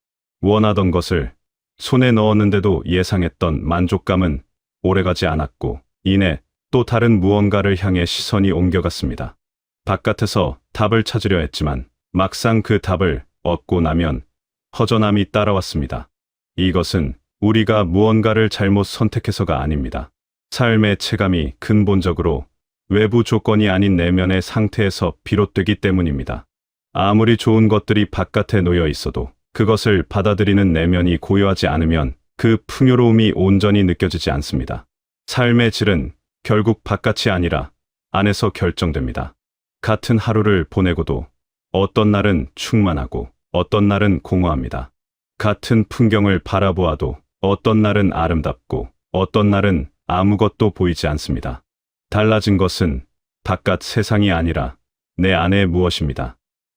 원하던 것을 손에 넣었는데도 예상했던 만족감은 오래가지 않았고 이내 또 다른 무언가를 향해 시선이 옮겨갔습니다. 바깥에서 답을 찾으려 했지만 막상 그 답을 얻고 나면 허전함이 따라왔습니다. 이것은 우리가 무언가를 잘못 선택해서가 아닙니다. 삶의 체감이 근본적으로 외부 조건이 아닌 내면의 상태에서 비롯되기 때문입니다. 아무리 좋은 것들이 바깥에 놓여 있어도 그것을 받아들이는 내면이 고요하지 않으면 그 풍요로움이 온전히 느껴지지 않습니다. 삶의 질은 결국 바깥이 아니라 안에서 결정됩니다. 같은 하루를 보내고도 어떤 날은 충만하고 어떤 날은 공허합니다. 같은 풍경을 바라보아도 어떤 날은 아름답고 어떤 날은 아무것도 보이지 않습니다. 달라진 것은 바깥 세상이 아니라 내 안에 무엇입니다.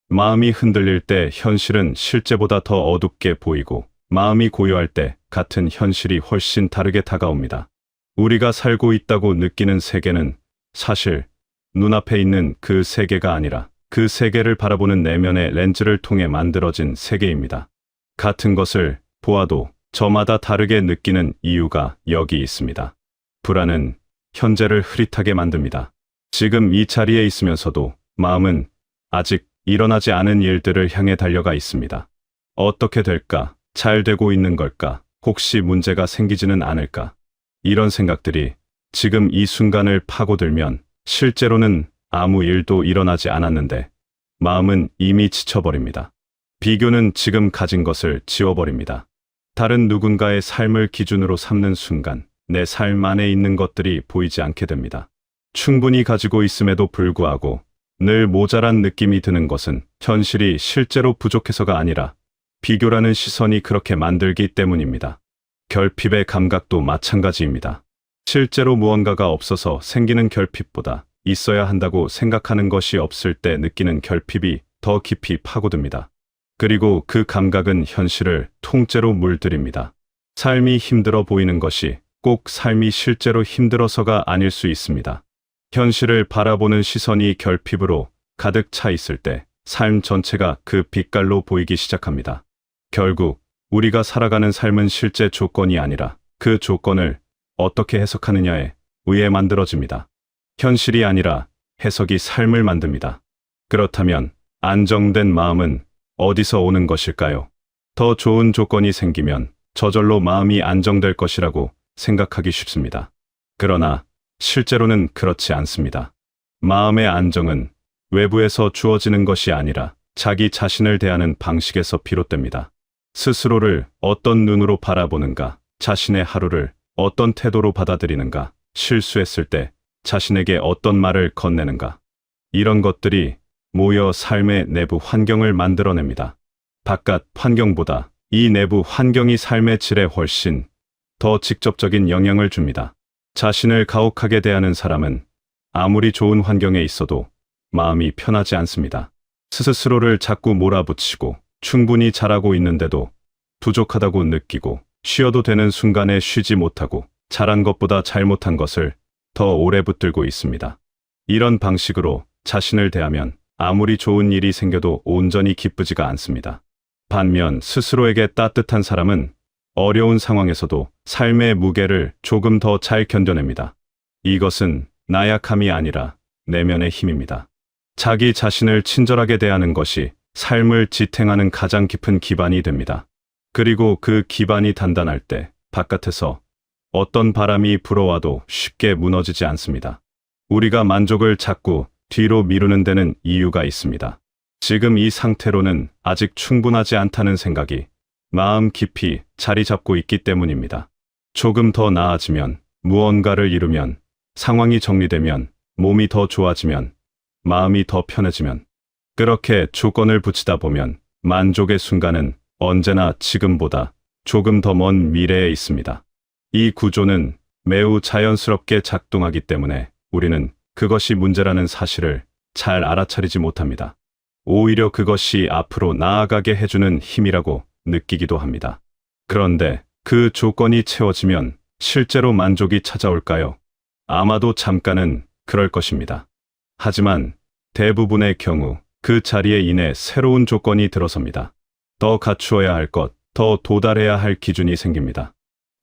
마음이 흔들릴 때 현실은 실제보다 더 어둡게 보이고 마음이 고요할 때 같은 현실이 훨씬 다르게 다가옵니다. 우리가 살고 있다고 느끼는 세계는 사실 눈앞에 있는 그 세계가 아니라 그 세계를 바라보는 내면의 렌즈를 통해 만들어진 세계입니다. 같은 것을 보아도 저마다 다르게 느끼는 이유가 여기 있습니다. 불안은 현재를 흐릿하게 만듭니다. 지금 이 자리에 있으면서도 마음은 아직 일어나지 않은 일들을 향해 달려가 있습니다. 어떻게 될까? 잘 되고 있는 걸까? 혹시 문제가 생기지는 않을까? 이런 생각들이 지금 이 순간을 파고들면 실제로는 아무 일도 일어나지 않았는데 마음은 이미 지쳐버립니다. 비교는 지금 가진 것을 지워버립니다. 다른 누군가의 삶을 기준으로 삼는 순간 내 삶 안에 있는 것들이 보이지 않게 됩니다. 충분히 가지고 있음에도 불구하고 늘 모자란 느낌이 드는 것은 현실이 실제로 부족해서가 아니라 비교라는 시선이 그렇게 만들기 때문입니다. 결핍의 감각도 마찬가지입니다. 실제로 무언가가 없어서 생기는 결핍보다 있어야 한다고 생각하는 것이 없을 때 느끼는 결핍이 더 깊이 파고듭니다. 그리고 그 감각은 현실을 통째로 물들입니다. 삶이 힘들어 보이는 것이 꼭 삶이 실제로 힘들어서가 아닐 수 있습니다. 현실을 바라보는 시선이 결핍으로 가득 차 있을 때 삶 전체가 그 빛깔로 보이기 시작합니다. 결국 우리가 살아가는 삶은 실제 조건이 아니라 그 조건을 어떻게 해석하느냐에 의해 만들어집니다. 현실이 아니라 해석이 삶을 만듭니다. 그렇다면 안정된 마음은 어디서 오는 것일까요? 더 좋은 조건이 생기면 저절로 마음이 안정될 것이라고 생각하기 쉽습니다. 그러나 실제로는 그렇지 않습니다. 마음의 안정은 외부에서 주어지는 것이 아니라 자기 자신을 대하는 방식에서 비롯됩니다. 스스로를 어떤 눈으로 바라보는가, 자신의 하루를 어떤 태도로 받아들이는가, 실수했을 때 자신에게 어떤 말을 건네는가. 이런 것들이 모여 삶의 내부 환경을 만들어냅니다. 바깥 환경보다 이 내부 환경이 삶의 질에 훨씬 더 직접적인 영향을 줍니다. 자신을 가혹하게 대하는 사람은 아무리 좋은 환경에 있어도 마음이 편하지 않습니다. 스스로를 자꾸 몰아붙이고 충분히 잘하고 있는데도 부족하다고 느끼고 쉬어도 되는 순간에 쉬지 못하고 잘한 것보다 잘못한 것을 더 오래 붙들고 있습니다. 이런 방식으로 자신을 대하면 아무리 좋은 일이 생겨도 온전히 기쁘지가 않습니다. 반면 스스로에게 따뜻한 사람은 어려운 상황에서도 삶의 무게를 조금 더 잘 견뎌냅니다. 이것은 나약함이 아니라 내면의 힘입니다. 자기 자신을 친절하게 대하는 것이 삶을 지탱하는 가장 깊은 기반이 됩니다. 그리고 그 기반이 단단할 때 바깥에서 어떤 바람이 불어와도 쉽게 무너지지 않습니다. 우리가 만족을 자꾸 뒤로 미루는 데는 이유가 있습니다. 지금 이 상태로는 아직 충분하지 않다는 생각이 마음 깊이 자리 잡고 있기 때문입니다. 조금 더 나아지면, 무언가를 이루면, 상황이 정리되면, 몸이 더 좋아지면, 마음이 더 편해지면, 그렇게 조건을 붙이다 보면 만족의 순간은 언제나 지금보다 조금 더 먼 미래에 있습니다. 이 구조는 매우 자연스럽게 작동하기 때문에 우리는 그것이 문제라는 사실을 잘 알아차리지 못합니다. 오히려 그것이 앞으로 나아가게 해주는 힘이라고 느끼기도 합니다. 그런데 그 조건이 채워지면 실제로 만족이 찾아올까요? 아마도 잠깐은 그럴 것입니다. 하지만 대부분의 경우 그 자리에 인해 새로운 조건이 들어섭니다. 더 갖추어야 할 것, 더 도달해야 할 기준이 생깁니다.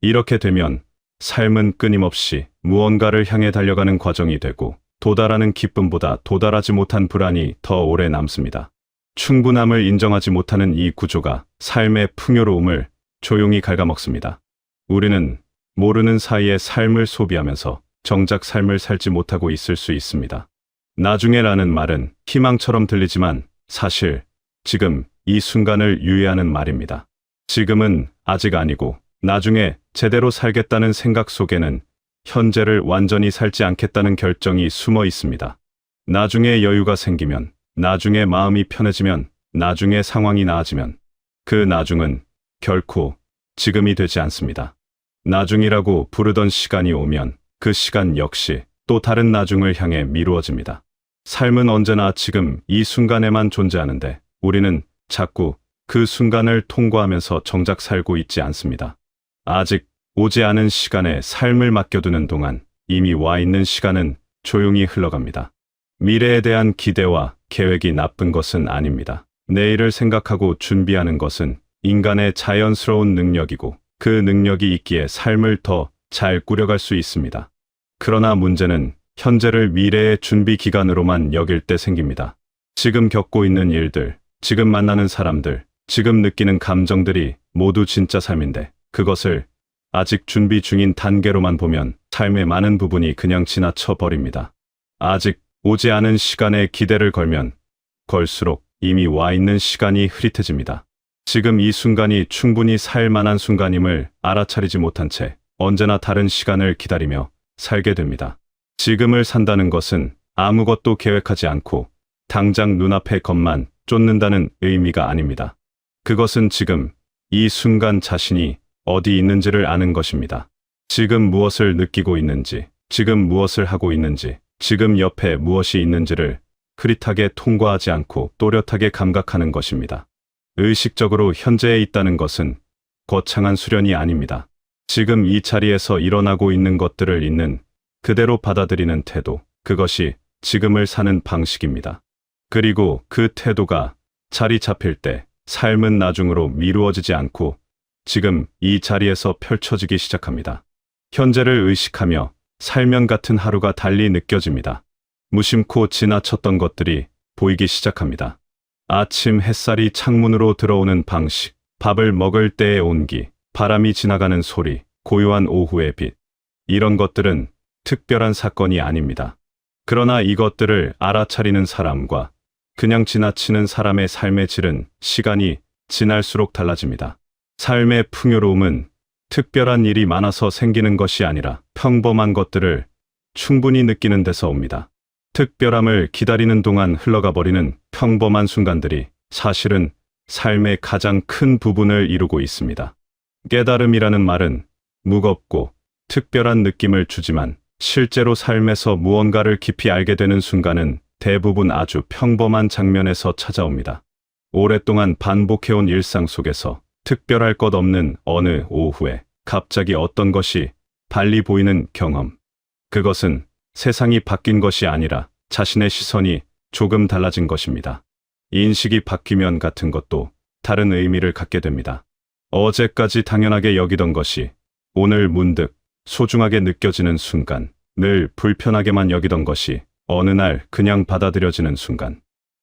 이렇게 되면 삶은 끊임없이 무언가를 향해 달려가는 과정이 되고 도달하는 기쁨보다 도달하지 못한 불안이 더 오래 남습니다. 충분함을 인정하지 못하는 이 구조가 삶의 풍요로움을 조용히 갉아먹습니다. 우리는 모르는 사이에 삶을 소비하면서 정작 삶을 살지 못하고 있을 수 있습니다. 나중에라는 말은 희망처럼 들리지만 사실 지금 이 순간을 유예하는 말입니다. 지금은 아직 아니고 나중에 제대로 살겠다는 생각 속에는 현재를 완전히 살지 않겠다는 결정이 숨어 있습니다. 나중에 여유가 생기면, 나중에 마음이 편해지면, 나중에 상황이 나아지면 그 나중은 결코 지금이 되지 않습니다. 나중이라고 부르던 시간이 오면 그 시간 역시 또 다른 나중을 향해 미루어집니다. 삶은 언제나 지금 이 순간에만 존재하는데 우리는 자꾸 그 순간을 통과하면서 정작 살고 있지 않습니다. 아직 오지 않은 시간에 삶을 맡겨두는 동안 이미 와 있는 시간은 조용히 흘러갑니다. 미래에 대한 기대와 계획이 나쁜 것은 아닙니다. 내일을 생각하고 준비하는 것은 인간의 자연스러운 능력이고 그 능력이 있기에 삶을 더 잘 꾸려갈 수 있습니다. 그러나 문제는 현재를 미래의 준비 기간으로만 여길 때 생깁니다. 지금 겪고 있는 일들, 지금 만나는 사람들, 지금 느끼는 감정들이 모두 진짜 삶인데 그것을 아직 준비 중인 단계로만 보면 삶의 많은 부분이 그냥 지나쳐 버립니다. 아직 오지 않은 시간에 기대를 걸면 걸수록 이미 와 있는 시간이 흐릿해집니다. 지금 이 순간이 충분히 살 만한 순간임을 알아차리지 못한 채 언제나 다른 시간을 기다리며 살게 됩니다. 지금을 산다는 것은 아무것도 계획하지 않고 당장 눈앞의 것만 쫓는다는 의미가 아닙니다. 그것은 지금 이 순간 자신이 어디 있는지를 아는 것입니다. 지금 무엇을 느끼고 있는지, 지금 무엇을 하고 있는지, 지금 옆에 무엇이 있는지를 흐릿하게 통과하지 않고 또렷하게 감각하는 것입니다. 의식적으로 현재에 있다는 것은 거창한 수련이 아닙니다. 지금 이 자리에서 일어나고 있는 것들을 있는 그대로 받아들이는 태도, 그것이 지금을 사는 방식입니다. 그리고 그 태도가 자리 잡힐 때 삶은 나중으로 미루어지지 않고 지금 이 자리에서 펼쳐지기 시작합니다. 현재를 의식하며 살면 같은 하루가 달리 느껴집니다. 무심코 지나쳤던 것들이 보이기 시작합니다. 아침 햇살이 창문으로 들어오는 방식, 밥을 먹을 때의 온기, 바람이 지나가는 소리, 고요한 오후의 빛. 이런 것들은 특별한 사건이 아닙니다. 그러나 이것들을 알아차리는 사람과 그냥 지나치는 사람의 삶의 질은 시간이 지날수록 달라집니다. 삶의 풍요로움은 특별한 일이 많아서 생기는 것이 아니라 평범한 것들을 충분히 느끼는 데서 옵니다. 특별함을 기다리는 동안 흘러가 버리는 평범한 순간들이 사실은 삶의 가장 큰 부분을 이루고 있습니다. 깨달음이라는 말은 무겁고 특별한 느낌을 주지만 실제로 삶에서 무언가를 깊이 알게 되는 순간은 대부분 아주 평범한 장면에서 찾아옵니다. 오랫동안 반복해온 일상 속에서 특별할 것 없는 어느 오후에 갑자기 어떤 것이 발리 보이는 경험. 그것은 세상이 바뀐 것이 아니라 자신의 시선이 조금 달라진 것입니다. 인식이 바뀌면 같은 것도 다른 의미를 갖게 됩니다. 어제까지 당연하게 여기던 것이 오늘 문득 소중하게 느껴지는 순간, 늘 불편하게만 여기던 것이 어느 날 그냥 받아들여지는 순간.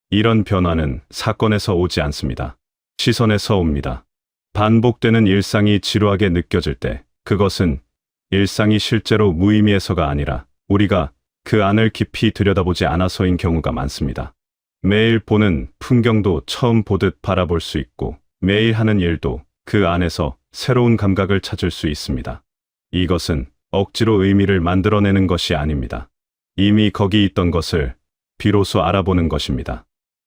이런 변화는 사건에서 오지 않습니다. 시선에서 옵니다. 반복되는 일상이 지루하게 느껴질 때 그것은 일상이 실제로 무의미해서가 아니라 우리가 그 안을 깊이 들여다보지 않아서인 경우가 많습니다. 매일 보는 풍경도 처음 보듯 바라볼 수 있고 매일 하는 일도 그 안에서 새로운 감각을 찾을 수 있습니다. 이것은 억지로 의미를 만들어내는 것이 아닙니다. 이미 거기 있던 것을 비로소 알아보는 것입니다.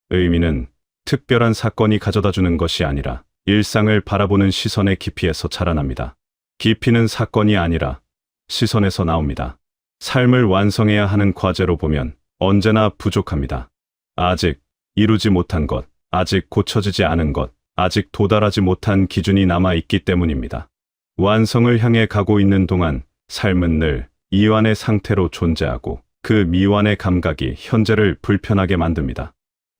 의미는 특별한 사건이 가져다주는 것이 아니라 일상을 바라보는 시선의 깊이에서 자라납니다. 깊이는 사건이 아니라 시선에서 나옵니다. 삶을 완성해야 하는 과제로 보면 언제나 부족합니다. 아직 이루지 못한 것, 아직 고쳐지지 않은 것, 아직 도달하지 못한 기준이 남아있기 때문입니다. 완성을 향해 가고 있는 동안 삶은 늘 이완의 상태로 존재하고 그 미완의 감각이 현재를 불편하게 만듭니다.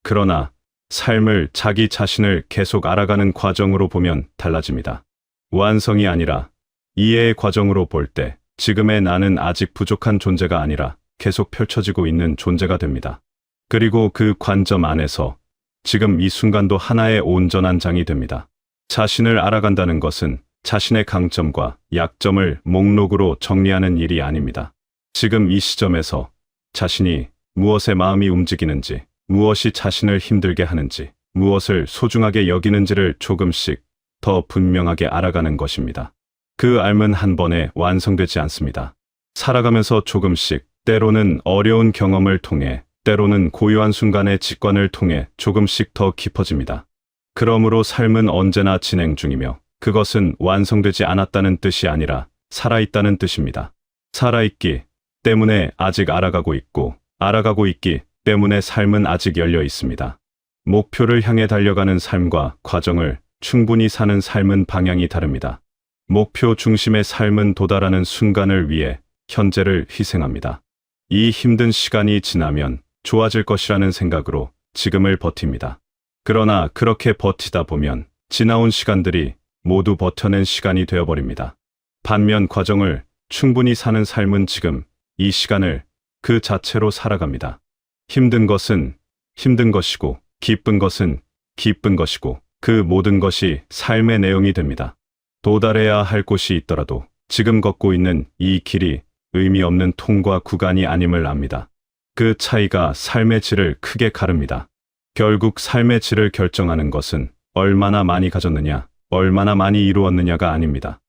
그러나 삶을 자기 자신을 계속 알아가는 과정으로 보면 달라집니다. 완성이 아니라 이해의 과정으로 볼 때 지금의 나는 아직 부족한 존재가 아니라 계속 펼쳐지고 있는 존재가 됩니다. 그리고 그 관점 안에서 지금 이 순간도 하나의 온전한 장이 됩니다. 자신을 알아간다는 것은 자신의 강점과 약점을 목록으로 정리하는 일이 아닙니다. 지금 이 시점에서 자신이 무엇에 마음이 움직이는지, 무엇이 자신을 힘들게 하는지, 무엇을 소중하게 여기는지를 조금씩 더 분명하게 알아가는 것입니다. 그 알면 한 번에 완성되지 않습니다. 살아가면서 조금씩, 때로는 어려운 경험을 통해, 때로는 고요한 순간의 직관을 통해 조금씩 더 깊어집니다. 그러므로 삶은 언제나 진행 중이며 그것은 완성되지 않았다는 뜻이 아니라 살아있다는 뜻입니다. 살아있기 때문에 아직 알아가고 있고 알아가고 있기 때문에 삶은 아직 열려 있습니다. 목표를 향해 달려가는 삶과 과정을 충분히 사는 삶은 방향이 다릅니다. 목표 중심의 삶은 도달하는 순간을 위해 현재를 희생합니다. 이 힘든 시간이 지나면 좋아질 것이라는 생각으로 지금을 버팁니다. 그러나 그렇게 버티다 보면 지나온 시간들이 모두 버텨낸 시간이 되어버립니다. 반면 과정을 충분히 사는 삶은 지금 이 시간을 그 자체로 살아갑니다. 힘든 것은 힘든 것이고 기쁜 것은 기쁜 것이고 그 모든 것이 삶의 내용이 됩니다. 도달해야 할 곳이 있더라도 지금 걷고 있는 이 길이 의미 없는 통과 구간이 아님을 압니다. 그 차이가 삶의 질을 크게 가릅니다. 결국 삶의 질을 결정하는 것은 얼마나 많이 가졌느냐, 얼마나 많이 이루었느냐가 아닙니다.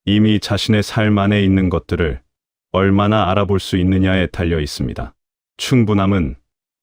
이미 자신의 삶 안에 있는 것들을 얼마나 알아볼 수 있느냐에 달려 있습니다. 충분함은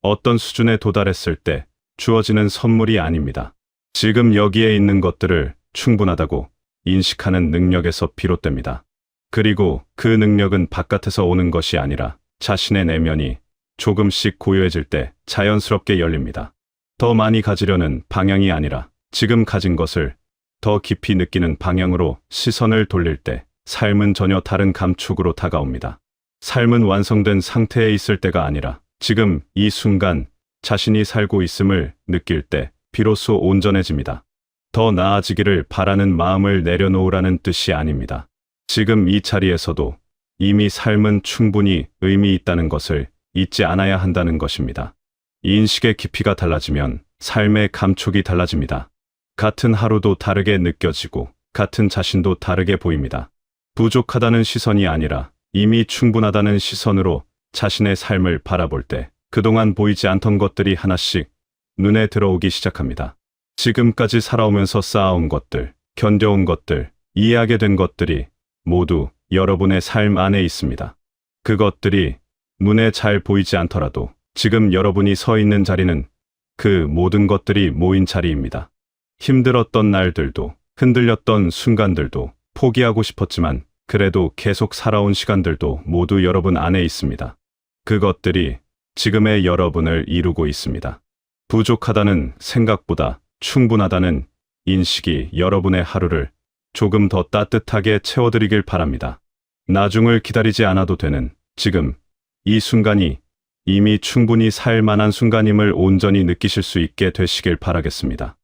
어떤 수준에 도달했을 때 주어지는 선물이 아닙니다. 지금 여기에 있는 것들을 충분하다고 인식하는 능력에서 비롯됩니다. 그리고 그 능력은 바깥에서 오는 것이 아니라 자신의 내면이 조금씩 고요해질 때 자연스럽게 열립니다. 더 많이 가지려는 방향이 아니라 지금 가진 것을 더 깊이 느끼는 방향으로 시선을 돌릴 때 삶은 전혀 다른 감촉으로 다가옵니다. 삶은 완성된 상태에 있을 때가 아니라 지금 이 순간 자신이 살고 있음을 느낄 때 비로소 온전해집니다. 더 나아지기를 바라는 마음을 내려놓으라는 뜻이 아닙니다. 지금 이 자리에서도 이미 삶은 충분히 의미 있다는 것을 잊지 않아야 한다는 것입니다. 인식의 깊이가 달라지면 삶의 감촉이 달라집니다. 같은 하루도 다르게 느껴지고 같은 자신도 다르게 보입니다. 부족하다는 시선이 아니라 이미 충분하다는 시선으로 자신의 삶을 바라볼 때 그동안 보이지 않던 것들이 하나씩 눈에 들어오기 시작합니다. 지금까지 살아오면서 쌓아온 것들, 견뎌온 것들, 이해하게 된 것들이 모두 여러분의 삶 안에 있습니다. 그것들이 눈에 잘 보이지 않더라도 지금 여러분이 서 있는 자리는 그 모든 것들이 모인 자리입니다. 힘들었던 날들도, 흔들렸던 순간들도, 포기하고 싶었지만 그래도 계속 살아온 시간들도 모두 여러분 안에 있습니다. 그것들이 지금의 여러분을 이루고 있습니다. 부족하다는 생각보다 충분하다는 인식이 여러분의 하루를 조금 더 따뜻하게 채워드리길 바랍니다. 나중을 기다리지 않아도 되는 지금 이 순간이 이미 충분히 살 만한 순간임을 온전히 느끼실 수 있게 되시길 바라겠습니다.